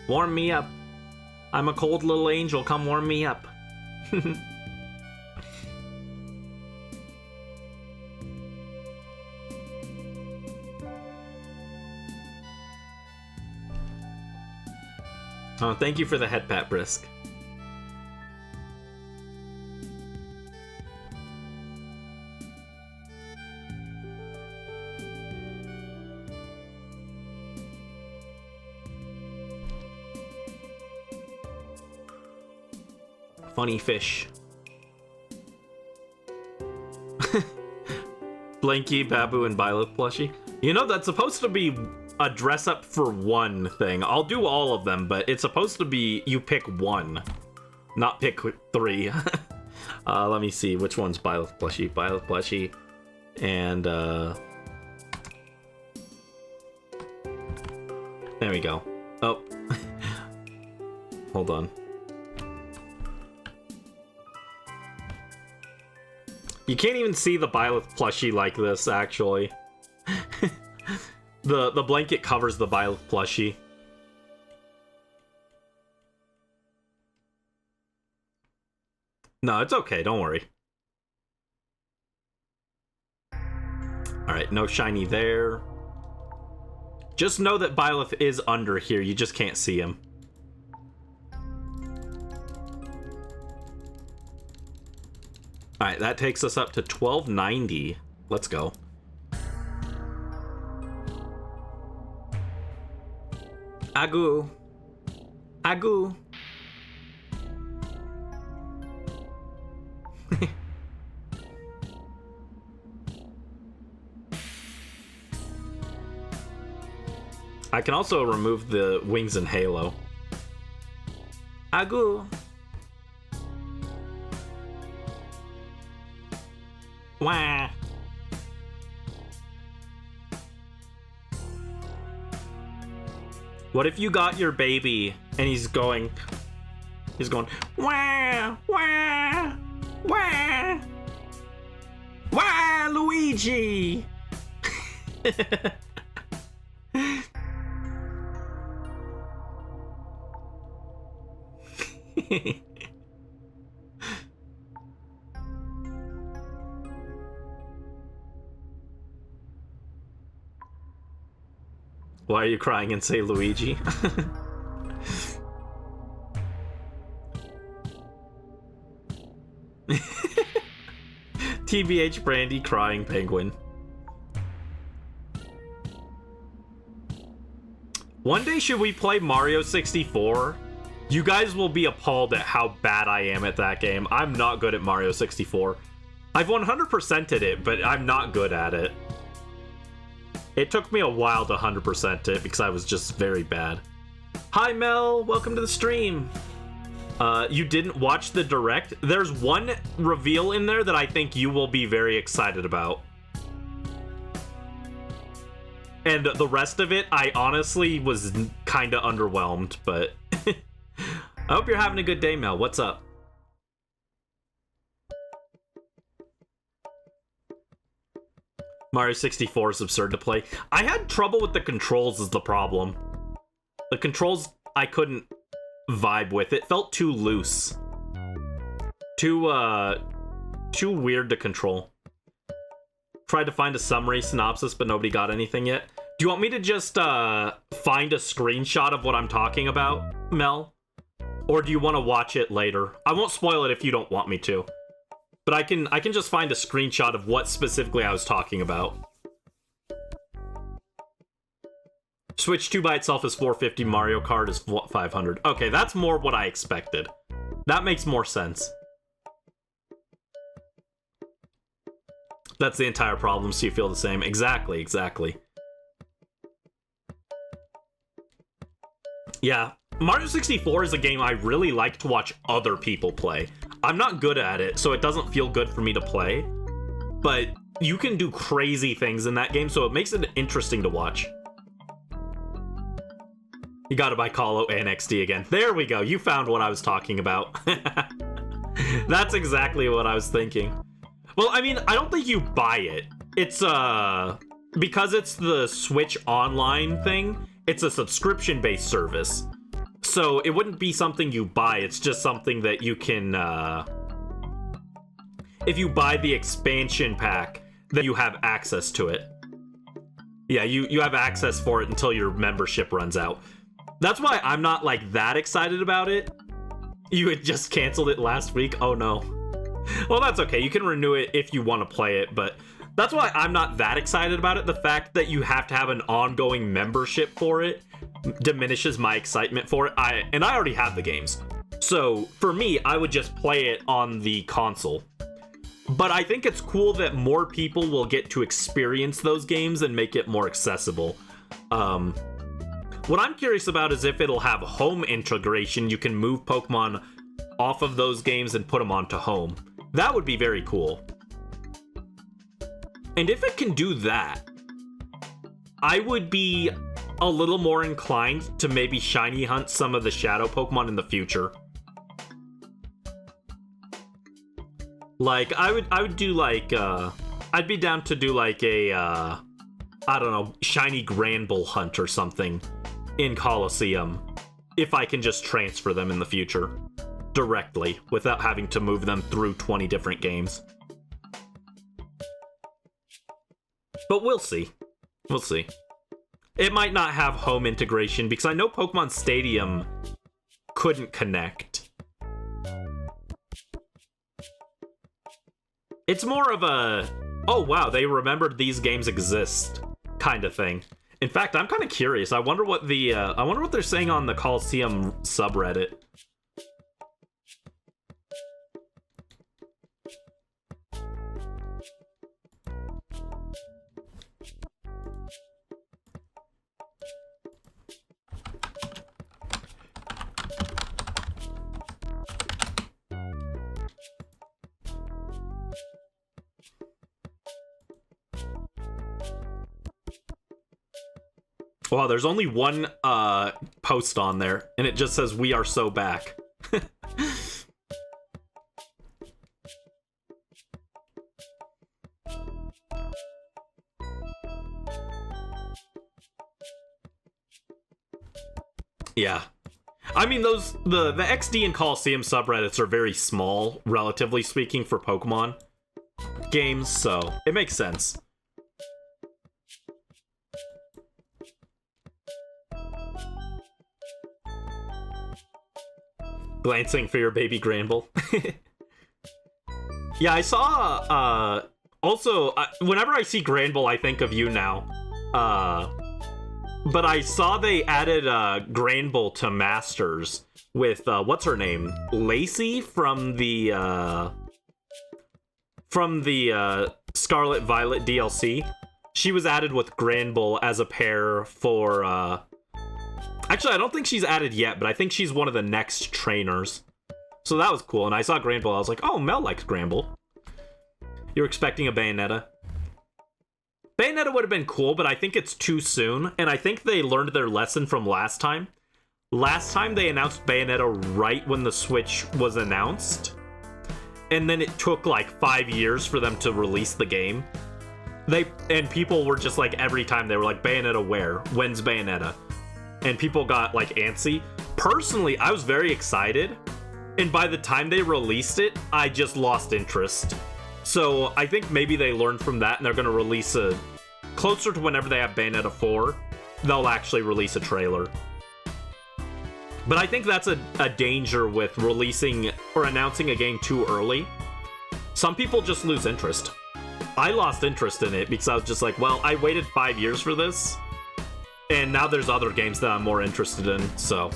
Warm me up. I'm a cold little angel. Come warm me up. Oh, thank you for the head pat, Brisk. Funny fish. Blanky, Babu, and Byleth plushie. You know, that's supposed to be a dress up for one thing. I'll do all of them, but it's supposed to be you pick one, not pick 3. Let me see, which one's Byleth plushie? Byleth plushie, and there we go. Oh, hold on. You can't even see the Byleth plushie like this, actually. The blanket covers the Byleth plushie. No, it's okay, don't worry. Alright, no shiny there. Just know that Byleth is under here, you just can't see him. Alright, that takes us up to 1290. Let's go. Agu. Agu. I can also remove the wings and halo. Agu. Wah. What if you got your baby and he's going, wah, wah, wah, wah, Luigi. Why are you crying and say Luigi? TBH Brandy crying penguin. One day should we play Mario 64? You guys will be appalled at how bad I am at that game. I'm not good at Mario 64. I've 100%ed it, but I'm not good at it. It took me a while to 100% it because I was just very bad. Hi Mel, welcome to the stream. You didn't watch the direct? There's one reveal in there that I think you will be very excited about. And the rest of it, I honestly was kind of underwhelmed, but I hope you're having a good day, Mel. What's up? Mario 64 is absurd to play. I had trouble with the controls is the problem. The controls, I couldn't vibe with. It felt too loose. Too weird to control. Tried to find a summary synopsis, but nobody got anything yet. Do you want me to just find a screenshot of what I'm talking about, Mel? Or do you want to watch it later? I won't spoil it if you don't want me to. But I can just find a screenshot of what specifically I was talking about. Switch 2 by itself is 450, Mario Kart is 500. Okay, that's more what I expected. That makes more sense. That's the entire problem, so you feel the same. Exactly, exactly. Yeah, Mario 64 is a game I really like to watch other people play. I'm not good at it, so it doesn't feel good for me to play. But you can do crazy things in that game, so it makes it interesting to watch. You gotta buy Call Out NXT again. There we go, you found what I was talking about. That's exactly what I was thinking. Well, I mean, I don't think you buy it. It's, because it's the Switch Online thing, it's a subscription-based service. So it wouldn't be something you buy, it's just something that you can, if you buy the expansion pack, then you have access to it. Yeah, you have access for it until your membership runs out. That's why I'm not, like, that excited about it. You had just canceled it last week? Oh, no. Well, that's okay. You can renew it if you want to play it, but that's why I'm not that excited about it. The fact that you have to have an ongoing membership for it diminishes my excitement for it. I already have the games. So, for me, I would just play it on the console. But I think it's cool that more people will get to experience those games and make it more accessible. What I'm curious about is if it'll have home integration. You can move Pokemon off of those games and put them onto home. That would be very cool. And if it can do that, I would be a little more inclined to maybe shiny hunt some of the shadow Pokemon in the future. Like, I would do like, I'd be down to do like a, I don't know, shiny Granbull hunt or something in Colosseum, if I can just transfer them in the future directly without having to move them through 20 different games. But we'll see. We'll see. It might not have home integration because I know Pokemon Stadium couldn't connect. It's more of a, oh wow, they remembered these games exist kind of thing. In fact, I'm kind of curious. I wonder what they're saying on the Coliseum subreddit. Wow, there's only one post on there, and it just says, "We are so back." Yeah. I mean, the XD and Coliseum subreddits are very small, relatively speaking, for Pokemon games, so it makes sense. Glancing for your baby Granbull. Yeah, I saw, also, whenever I see Granbull, I think of you now. But I saw they added Granbull to Masters with, what's her name? Lacey from the Scarlet Violet DLC. She was added with Granbull as a pair for, actually, I don't think she's added yet, but I think she's one of the next trainers. So that was cool, and I saw Granbull, I was like, oh, Mel likes Granbull. You're expecting a Bayonetta? Bayonetta would have been cool, but I think it's too soon, and I think they learned their lesson from last time. Last time they announced Bayonetta right when the Switch was announced, and then it took like 5 years for them to release the game. And people were just like, every time they were like, Bayonetta where? When's Bayonetta? And people got like antsy. Personally, I was very excited, and by the time they released it, I just lost interest. So I think maybe they learned from that, and they're going to release a... Closer to whenever they have Bayonetta 4, they'll actually release a trailer. But I think that's a danger with releasing or announcing a game too early. Some people just lose interest. I lost interest in it because I was just like, well, I waited 5 years for this, and now there's other games that I'm more interested in, so...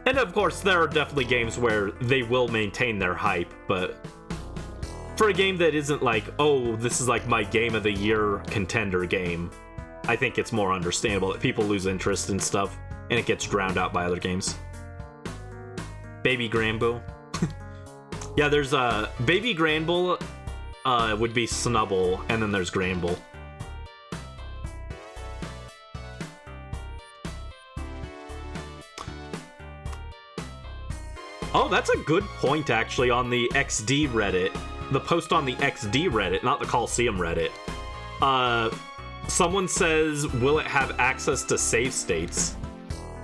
And of course, there are definitely games where they will maintain their hype, but... For a game that isn't like, oh, this is like my game of the year contender game, I think it's more understandable that people lose interest in stuff, and it gets drowned out by other games. Baby Granbull. Yeah, there's Baby Granbull would be Snubbull, and then there's Granbull. Oh, that's a good point, actually, on the XD Reddit. The post on the XD Reddit, not the Coliseum Reddit. Someone says, will it have access to save states?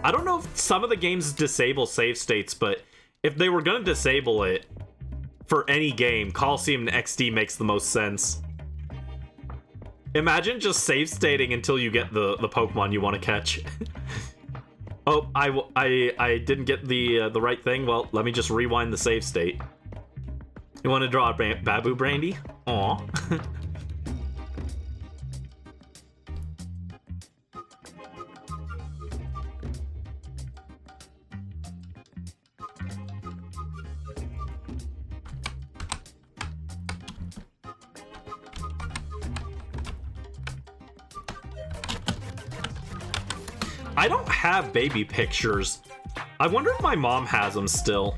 I don't know if some of the games disable save states, but if they were going to disable it for any game, Coliseum XD makes the most sense. Imagine just save stating until you get the Pokemon you want to catch. Oh, I didn't get the right thing. Well, let me just rewind the save state. You want to draw a Babu Brandy? Aw. I don't have baby pictures. I wonder if my mom has them still.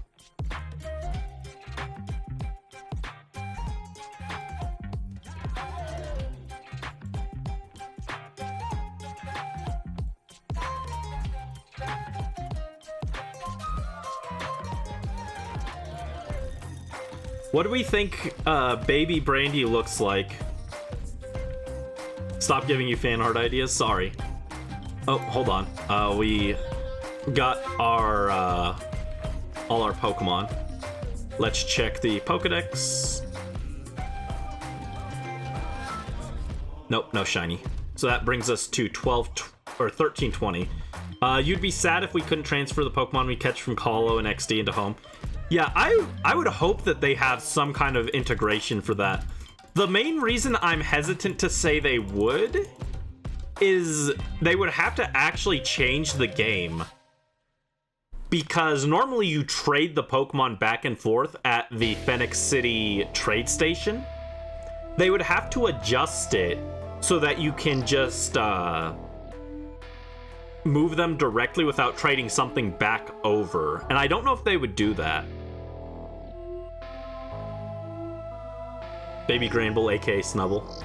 What do we think baby Brandy looks like? Stop giving you fan art ideas, sorry. Oh, hold on. We got our all our Pokemon. Let's check the Pokedex. Nope, no shiny. So that brings us to 1320. You'd be sad if we couldn't transfer the Pokemon we catch from Colo and XD into home. Yeah, I would hope that they have some kind of integration for that. The main reason I'm hesitant to say they would is they would have to actually change the game. Because normally you trade the Pokemon back and forth at the Phoenix City trade station. They would have to adjust it so that you can just move them directly without trading something back over. And I don't know if they would do that. Baby Granbull, aka Snubbull.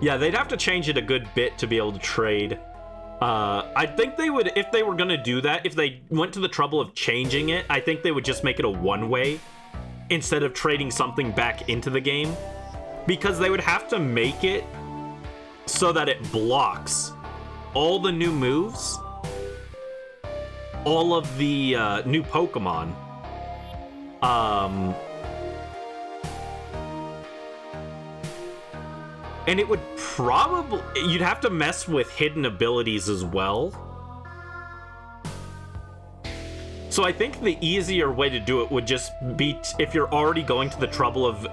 Yeah, they'd have to change it a good bit to be able to trade. I think they would, if they were gonna do that, if they went to the trouble of changing it, I think they would just make it a one-way instead of trading something back into the game. Because they would have to make it so that it blocks all the new moves, all of the new Pokemon. And it would probably... You'd have to mess with hidden abilities as well. So I think the easier way to do it would just be... if you're already going to the trouble of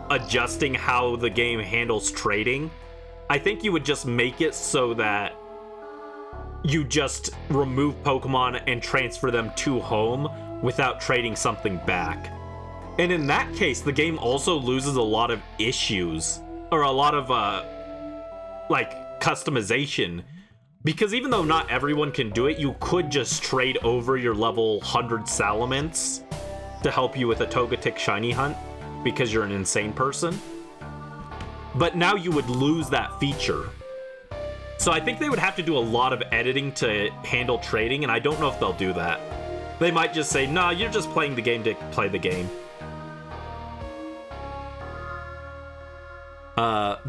adjusting how the game handles trading, I think you would just make it so that you just remove Pokemon and transfer them to home without trading something back. And in that case, the game also loses a lot of issues. Or a lot of, like, customization. Because even though not everyone can do it, you could just trade over your level 100 Salamence to help you with a Togetic Shiny Hunt, because you're an insane person. But now you would lose that feature. So I think they would have to do a lot of editing to handle trading, and I don't know if they'll do that. They might just say, nah, you're just playing the game to play the game.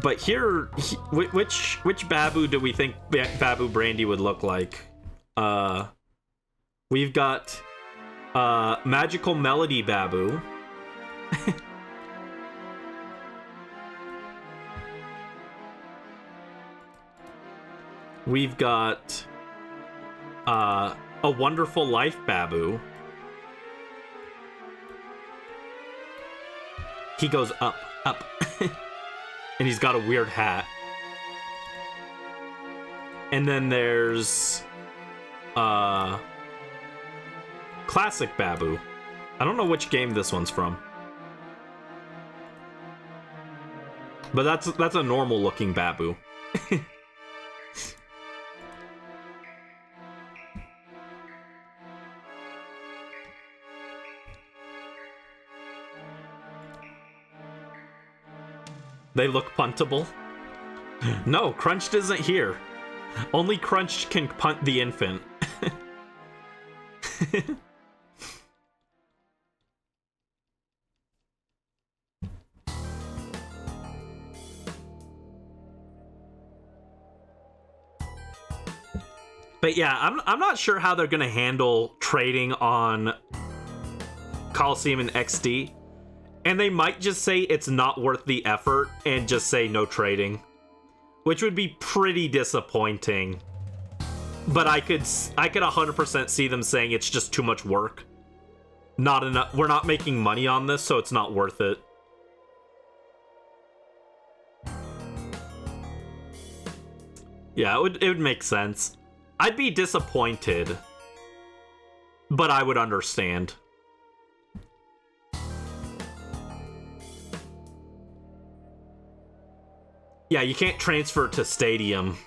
But here, which Babu do we think Babu Brandy would look like? We've got Magical Melody Babu. We've got A Wonderful Life Babu. He goes up, up. And he's got a weird hat. And then there's Classic Babu. I don't know which game this one's from. But that's a normal looking Babu. They look puntable. No, Crunched isn't here. Only Crunched can punt the infant. But yeah, I'm not sure how they're gonna handle trading on Coliseum and XD. And they might just say it's not worth the effort and just say no trading, which would be pretty disappointing. But I could 100% see them saying it's just too much work. Not enough. We're not making money on this, so it's not worth it. Yeah, it would make sense. I'd be disappointed, but I would understand. Yeah, you can't transfer to Stadium,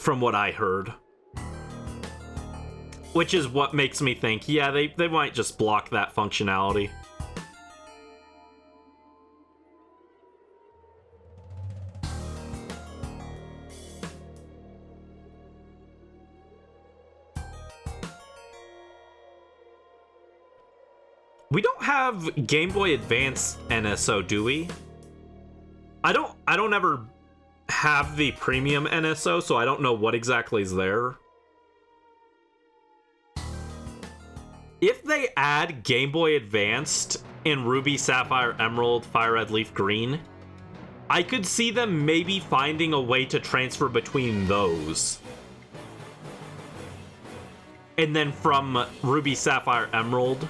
from what I heard. Which is what makes me think, yeah, they might just block that functionality. We don't have Game Boy Advance NSO, do we? I don't ever have the premium NSO, so I don't know what exactly is there. If they add Game Boy Advanced in Ruby, Sapphire, Emerald, Fire Red, Leaf Green, I could see them maybe finding a way to transfer between those. And then from Ruby, Sapphire, Emerald,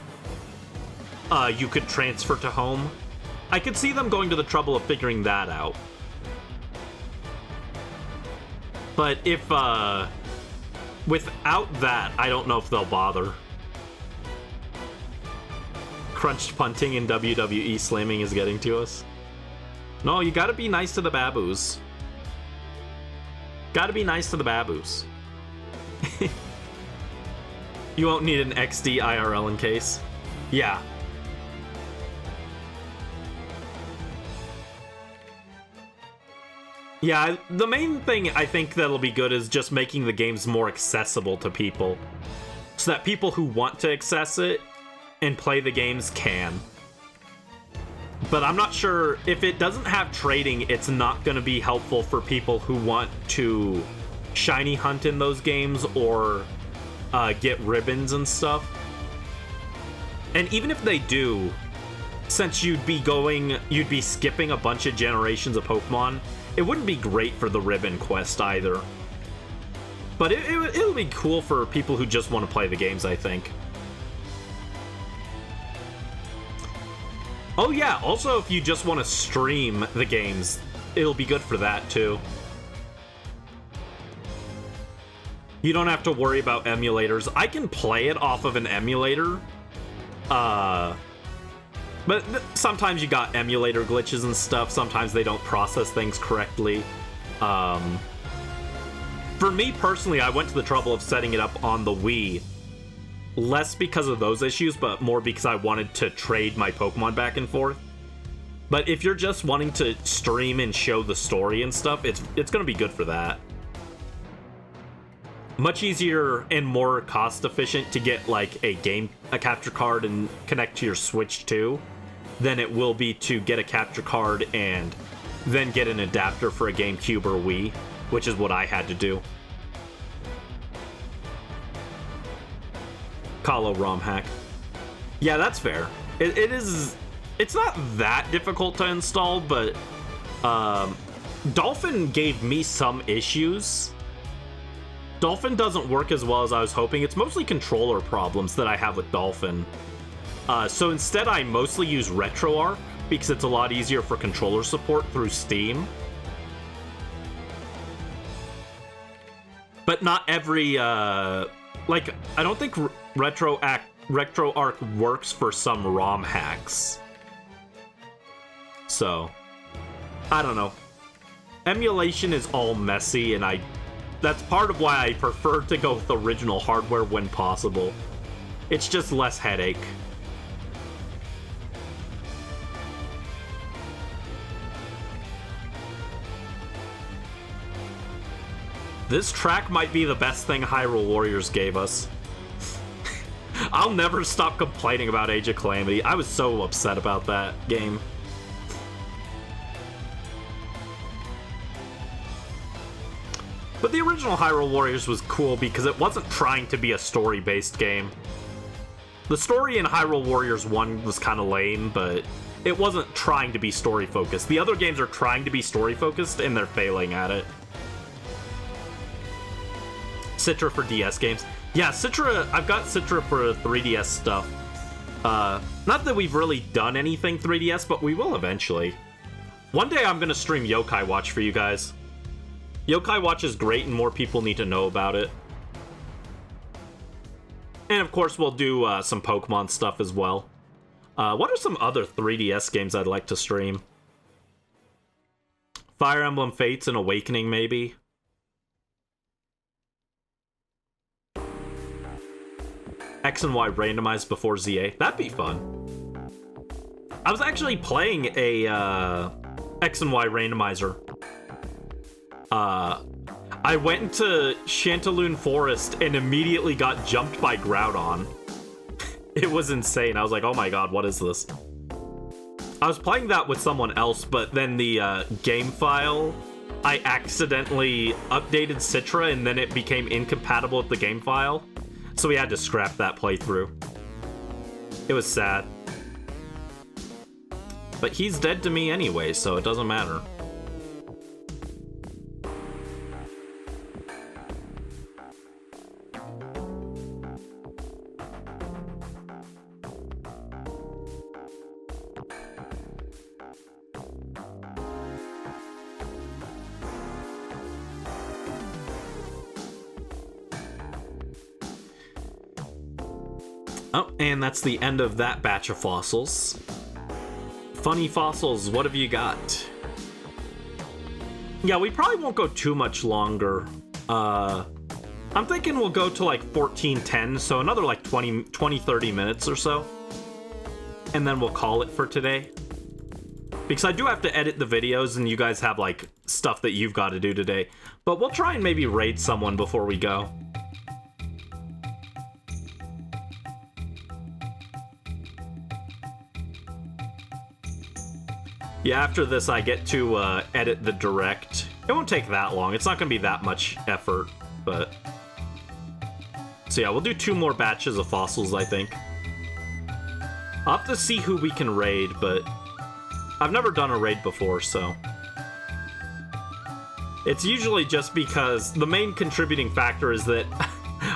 you could transfer to home. I could see them going to the trouble of figuring that out. But if, without that, I don't know if they'll bother. Crunched punting and WWE slamming is getting to us. No, you gotta be nice to the Babus. Gotta be nice to the Babus. You won't need an XD IRL in case. Yeah. Yeah, the main thing I think that'll be good is just making the games more accessible to people. So that people who want to access it and play the games can. But I'm not sure if it doesn't have trading, it's not going to be helpful for people who want to shiny hunt in those games or get ribbons and stuff. And even if they do, since you'd be skipping a bunch of generations of Pokemon, it wouldn't be great for the ribbon quest either. But it'll be cool for people who just want to play the games, I think. Oh yeah, also if you just want to stream the games, it'll be good for that too. You don't have to worry about emulators. I can play it off of an emulator. But sometimes you got emulator glitches and stuff. Sometimes they don't process things correctly. For me personally, I went to the trouble of setting it up on the Wii. Less because of those issues, but more because I wanted to trade my Pokemon back and forth. But if you're just wanting to stream and show the story and stuff, it's going to be good for that. Much easier and more cost efficient to get like a capture card and connect to your Switch too, than it will be to get a capture card and then get an adapter for a GameCube or Wii, which is what I had to do. Kahlo ROM hack. Yeah, that's fair. It's not that difficult to install, but Dolphin gave me some issues. Dolphin doesn't work as well as I was hoping. It's mostly controller problems that I have with Dolphin. So instead I mostly use RetroArch because it's a lot easier for controller support through Steam. But not every, I don't think RetroArch works for some ROM hacks. So, I don't know. Emulation is all messy, and that's part of why I prefer to go with original hardware when possible. It's just less headache. This track might be the best thing Hyrule Warriors gave us. I'll never stop complaining about Age of Calamity. I was so upset about that game. But the original Hyrule Warriors was cool because it wasn't trying to be a story-based game. The story in Hyrule Warriors 1 was kind of lame, but it wasn't trying to be story-focused. The other games are trying to be story-focused, and they're failing at it. Citra for DS games. Yeah, Citra, I've got Citra for 3DS stuff. Not that we've really done anything 3DS, but we will eventually. One day I'm gonna stream Yokai Watch for you guys. Yokai Watch is great and more people need to know about it. And of course we'll do some Pokemon stuff as well. What are some other 3DS games I'd like to stream? Fire Emblem Fates and Awakening, maybe? X and Y randomized before ZA. That'd be fun. I was actually playing a X and Y randomizer. I went into Chanteloon Forest and immediately got jumped by Groudon. It was insane. I was like, oh my god, what is this? I was playing that with someone else, but then the game file, I accidentally updated Citra and then it became incompatible with the game file. So we had to scrap that playthrough. It was sad. But he's dead to me anyway, so it doesn't matter. Oh, and that's the end of that batch of fossils. Funny fossils, what have you got? Yeah, we probably won't go too much longer. I'm thinking we'll go to like 14:10, so another like 20-30 minutes or so. And then we'll call it for today. Because I do have to edit the videos, and you guys have, like, stuff that you've got to do today. But we'll try and maybe raid someone before we go. Yeah, after this, I get to edit the direct. It won't take that long. It's not going to be that much effort, but... So yeah, we'll do 2 more batches of fossils, I think. I'll have to see who we can raid, but... I've never done a raid before, so... It's usually just because the main contributing factor is that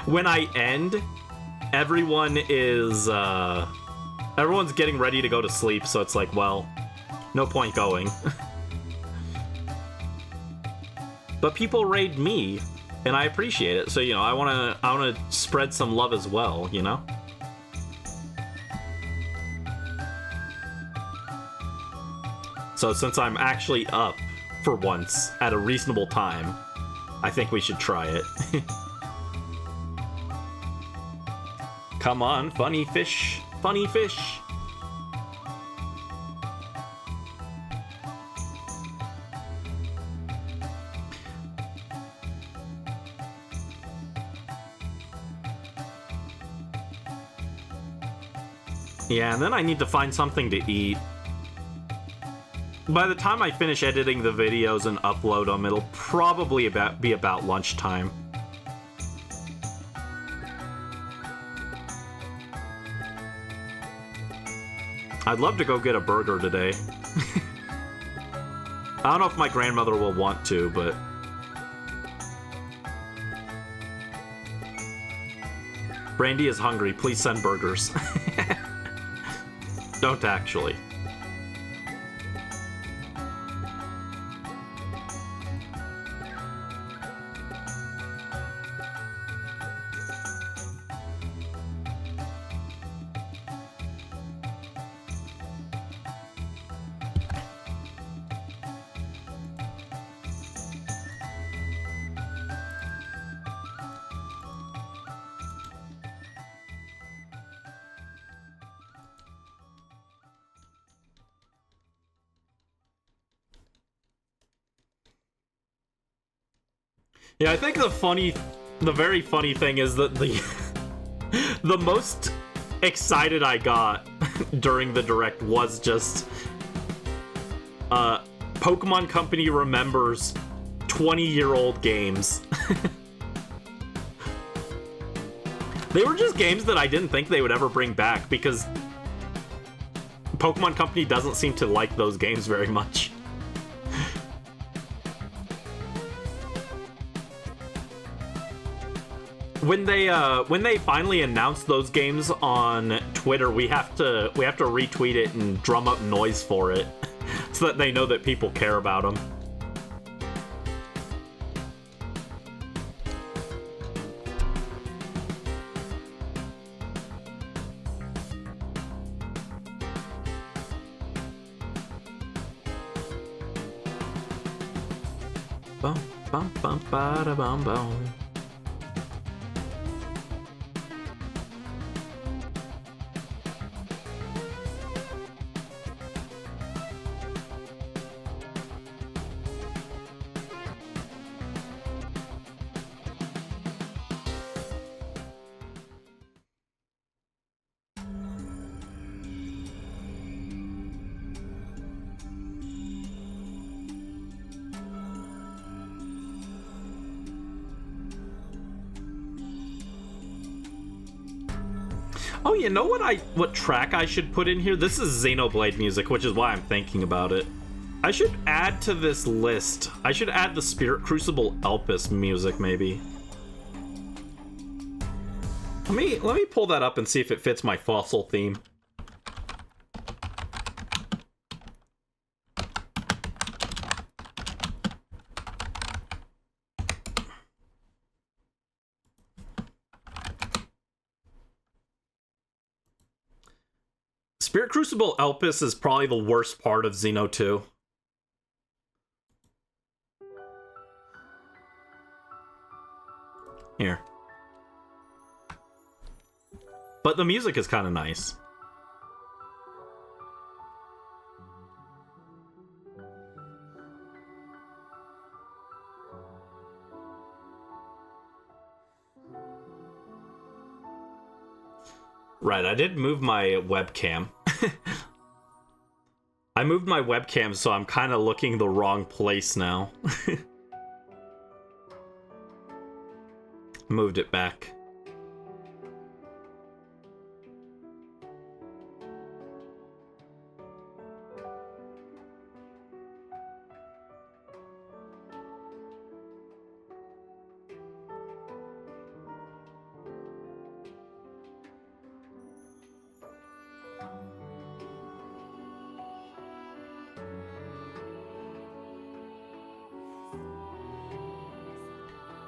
when I end, everyone is, everyone's getting ready to go to sleep, so it's like, well, no point going. But people raid me, and I appreciate it, so, you know, I wanna spread some love as well, you know? So since I'm actually up for once at a reasonable time, I think we should try it. Come on, funny fish, funny fish. Yeah, and then I need to find something to eat. By the time I finish editing the videos and upload them, it'll probably be about lunchtime. I'd love to go get a burger today. I don't know if my grandmother will want to, but... Brandy is hungry. Please send burgers. Don't actually. Yeah, I think the very funny thing is that the most excited I got during the direct was just Pokemon Company remembers 20-year-old games. They were just games that I didn't think they would ever bring back because Pokemon Company doesn't seem to like those games very much. When they finally announce those games on Twitter, we have to retweet it and drum up noise for it, so that they know that people care about them. Bum bum bum ba da bum bum. Oh, you know what track I should put in here? This is Xenoblade music, which is why I'm thinking about it. I should add to this list. I should add the Spirit Crucible Elpis music, maybe. Let me pull that up and see if it fits my fossil theme. Spirit Crucible Elpis is probably the worst part of Xeno 2. Here. But the music is kind of nice. Right, I did move my webcam. I moved my webcam, so I'm kind of looking the wrong place now. Moved it back.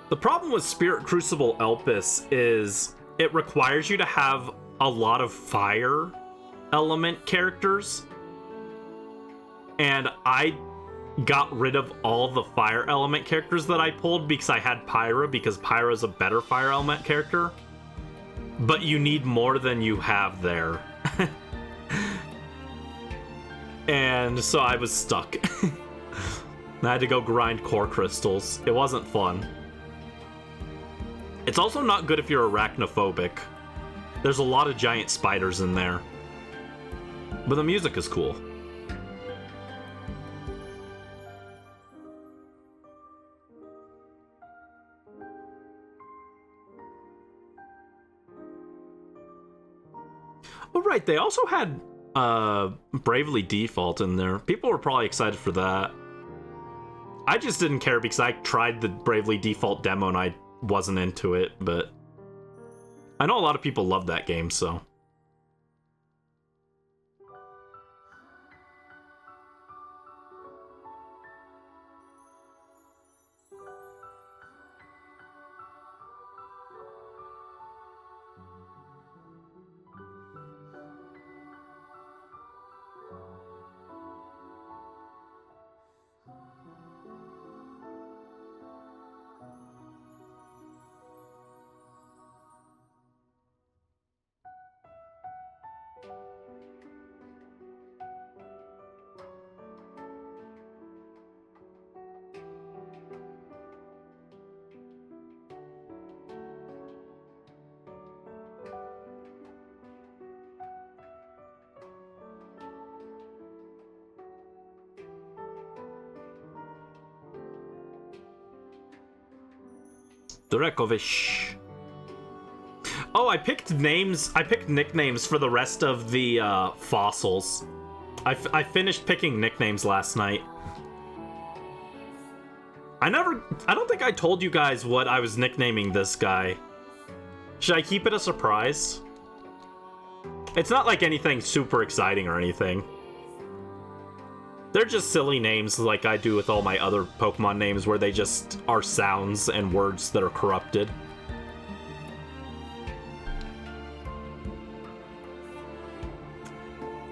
The problem with Spirit Crucible Elpis is it requires you to have a lot of fire element characters. And I got rid of all the fire element characters that I pulled because I had Pyra, because Pyra's a better fire element character. But you need more than you have there. And so I was stuck. I had to go grind core crystals. It wasn't fun. It's also not good if you're arachnophobic. There's a lot of giant spiders in there. But the music is cool. Oh, right, they also had Bravely Default in there. People were probably excited for that. I just didn't care because I tried the Bravely Default demo and I wasn't into it, but I know a lot of people love that game, so. Durekovish. Oh, I picked nicknames for the rest of the fossils. I finished picking nicknames last night. I don't think I told you guys what I was nicknaming this guy. Should I keep it a surprise? It's not like anything super exciting or anything. They're just silly names like I do with all my other Pokemon names, where they just are sounds and words that are corrupted.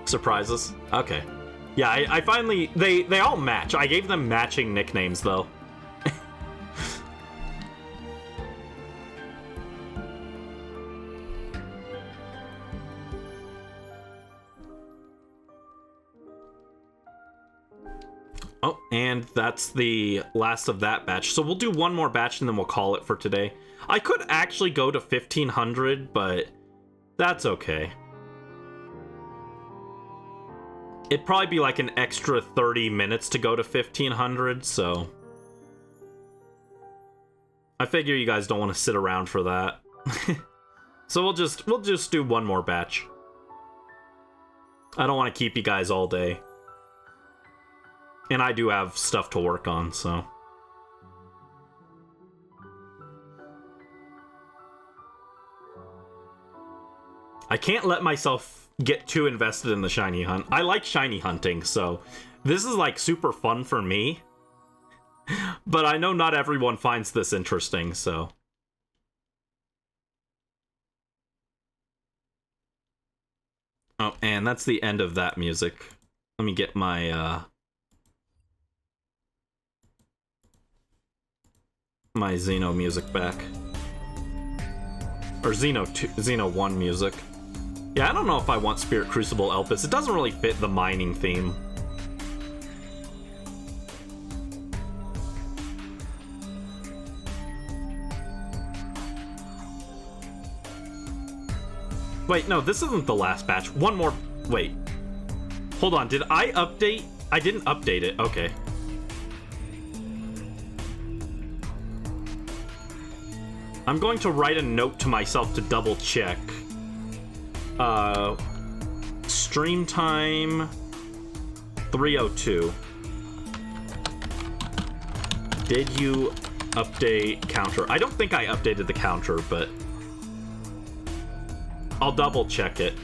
Surprises? Okay. Yeah, I finally... They all match. I gave them matching nicknames, though. Oh, and that's the last of that batch. So we'll do one more batch and then we'll call it for today. I could actually go to 1500, but that's okay. It'd probably be like an extra 30 minutes to go to 1500, so... I figure you guys don't want to sit around for that. So we'll just do one more batch. I don't want to keep you guys all day. And I do have stuff to work on, so... I can't let myself get too invested in the shiny hunt. I like shiny hunting, so this is like super fun for me. But I know not everyone finds this interesting, so... Oh, and that's the end of that music. Let me get my, my Xeno music back. Or Xeno 1 music. Yeah, I don't know if I want Spirit Crucible Elpis. It doesn't really fit the mining theme. Wait, no, this isn't the last batch. One more. Wait. Hold on. Did I update? I didn't update it. Okay. I'm going to write a note to myself to double check. Stream time 3:02. Did you update counter? I don't think I updated the counter, but I'll double check it.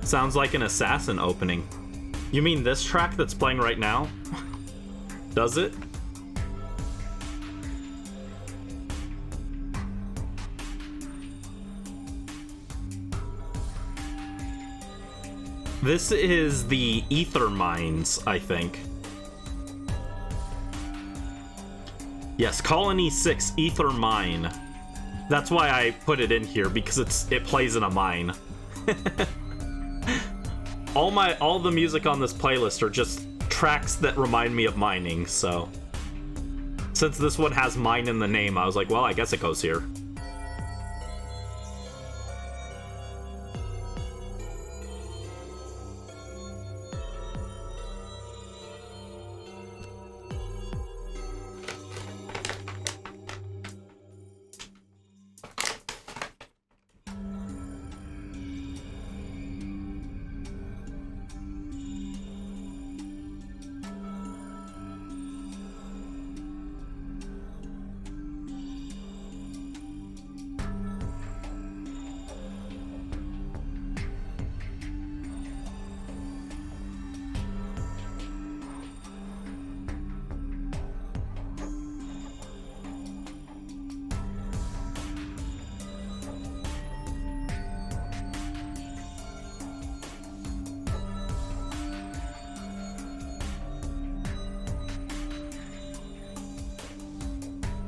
Sounds like an assassin opening. You mean this track that's playing right now? Does it? This is the Ether Mines, I think. Yes, Colony 6 Ether Mine. That's why I put it in here, because it plays in a mine. All the music on this playlist are just tracks that remind me of mining, so since this one has mine in the name, I was like, well, I guess it goes here.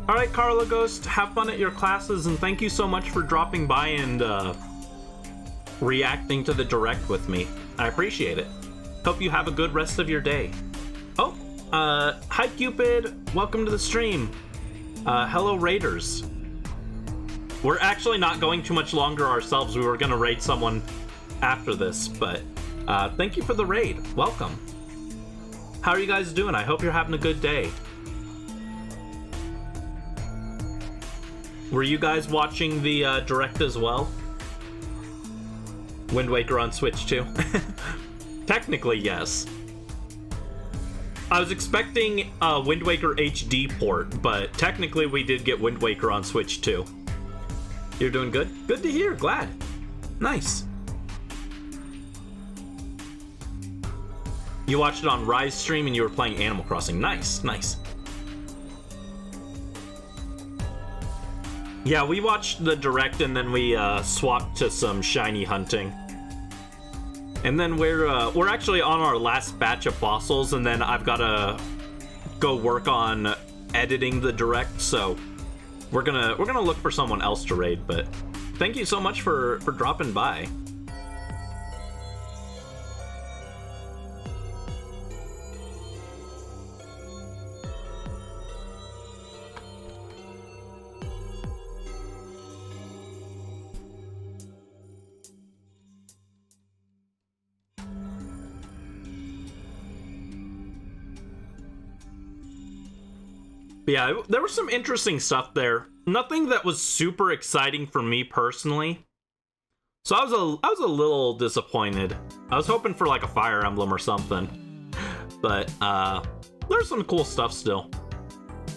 Alright, Carla Ghost, have fun at your classes, and thank you so much for dropping by and reacting to the direct with me. I appreciate it. Hope you have a good rest of your day. Oh, hi Cupid, welcome to the stream. Hello Raiders. We're actually not going too much longer ourselves. We were gonna raid someone after this, but thank you for the raid. Welcome. How are you guys doing? I hope you're having a good day. Were you guys watching the direct as well? Wind Waker on Switch 2? Technically, yes. I was expecting a Wind Waker HD port, but technically we did get Wind Waker on Switch 2. You're doing good? Good to hear, glad. Nice. You watched it on Rise stream and you were playing Animal Crossing. Nice, nice. Yeah, we watched the direct and then we swapped to some shiny hunting. And then we're actually on our last batch of fossils, and then I've got to go work on editing the direct, so we're gonna look for someone else to raid, but thank you so much for dropping by. Yeah, there was some interesting stuff there. Nothing that was super exciting for me personally. So I was a little disappointed. I was hoping for like a Fire Emblem or something. But there's some cool stuff still.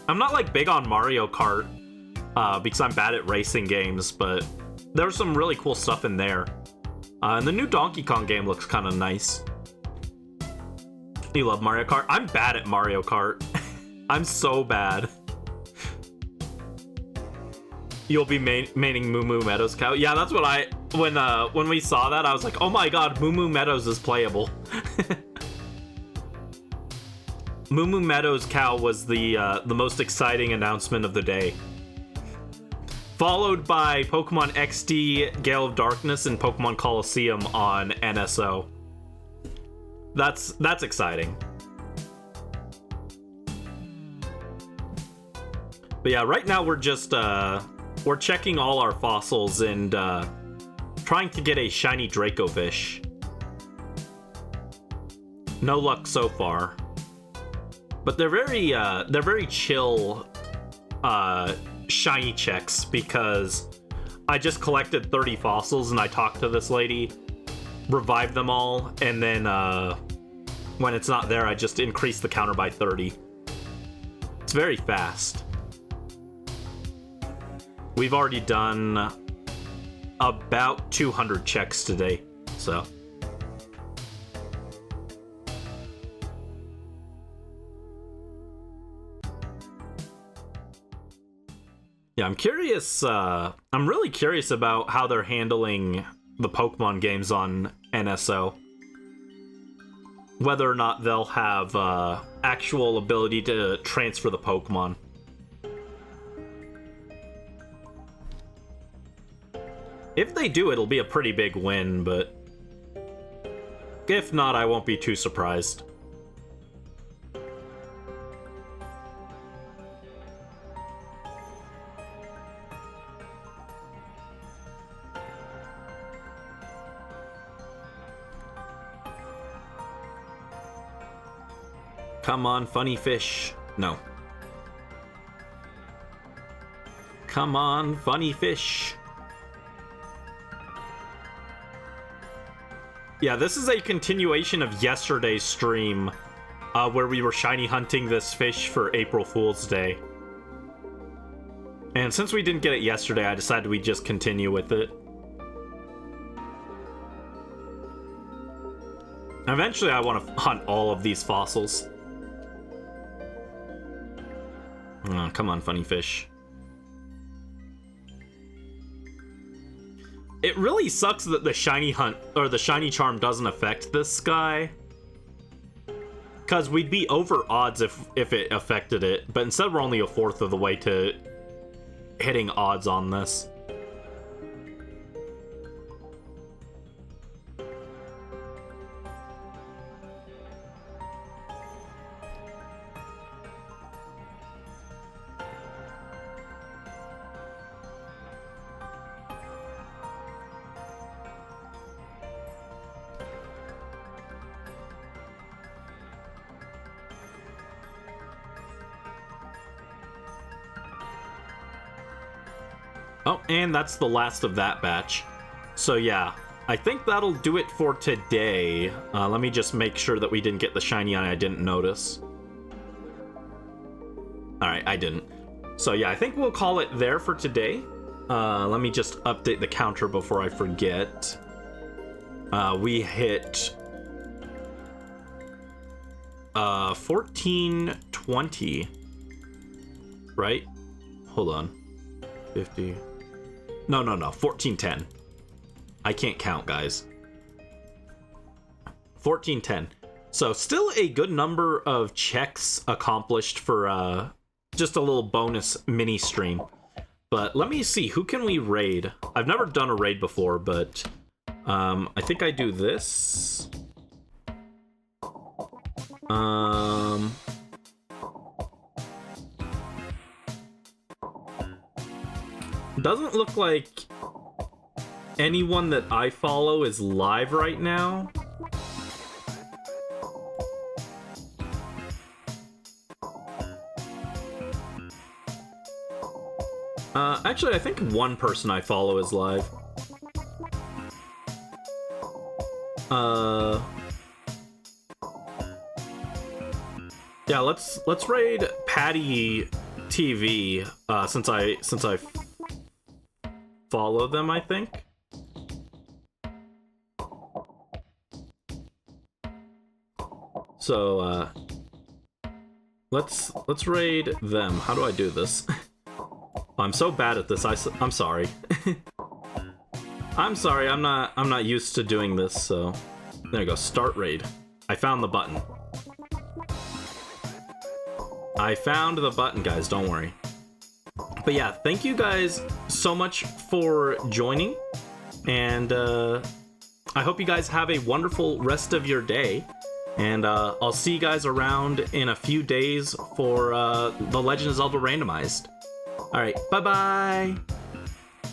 I'm not like big on Mario Kart because I'm bad at racing games, but there's some really cool stuff in there. And the new Donkey Kong game looks kind of nice. You love Mario Kart? I'm bad at Mario Kart. I'm so bad. You'll be maining Moo Moo Meadows cow. Yeah, that's what when we saw that, I was like, oh my god, Moo Moo Meadows is playable. Moo Moo Meadows cow was the most exciting announcement of the day. Followed by Pokemon XD, Gale of Darkness, and Pokemon Colosseum on NSO. That's exciting. But yeah, right now we're just we're checking all our fossils and trying to get a shiny Dracovish. No luck so far. But they're very chill shiny checks because I just collected 30 fossils and I talked to this lady, revived them all, and then when it's not there, I just increase the counter by 30. It's very fast. We've already done about 200 checks today, so. Yeah, I'm curious, I'm really curious about how they're handling the Pokemon games on NSO. Whether or not they'll have actual ability to transfer the Pokemon. If they do, it'll be a pretty big win, but if not, I won't be too surprised. Come on, funny fish. No. Come on, funny fish. Yeah, this is a continuation of yesterday's stream, where we were shiny hunting this fish for April Fool's Day. And since we didn't get it yesterday, I decided we'd just continue with it. Eventually, I want to hunt all of these fossils. Oh, come on, funny fish. It really sucks that the shiny hunt or the shiny charm doesn't affect this guy, because we'd be over odds if it affected it, but instead we're only a fourth of the way to hitting odds on this. Oh, and that's the last of that batch. So yeah, I think that'll do it for today. Let me just make sure that we didn't get the shiny on I didn't notice. Alright, I didn't. So yeah, I think we'll call it there for today. Let me just update the counter before I forget. We hit 1420, right? Hold on. 50. No, 1410. I can't count, guys. 1410. So still a good number of checks accomplished for just a little bonus mini stream. But let me see, who can we raid? I've never done a raid before, but I think I do this. Doesn't look like anyone that I follow is live right now. Actually, I think one person I follow is live. Yeah, let's raid Patty TV since I follow them, I think. So let's raid them. How do I do this? I'm so bad at this. I'm sorry. I'm sorry. I'm not used to doing this. So there you go. Start raid. I found the button. I found the button, guys. Don't worry. But yeah, thank you guys so much for joining, and I hope you guys have a wonderful rest of your day, and I'll see you guys around in a few days for The Legend of Zelda Randomized. Alright, bye-bye!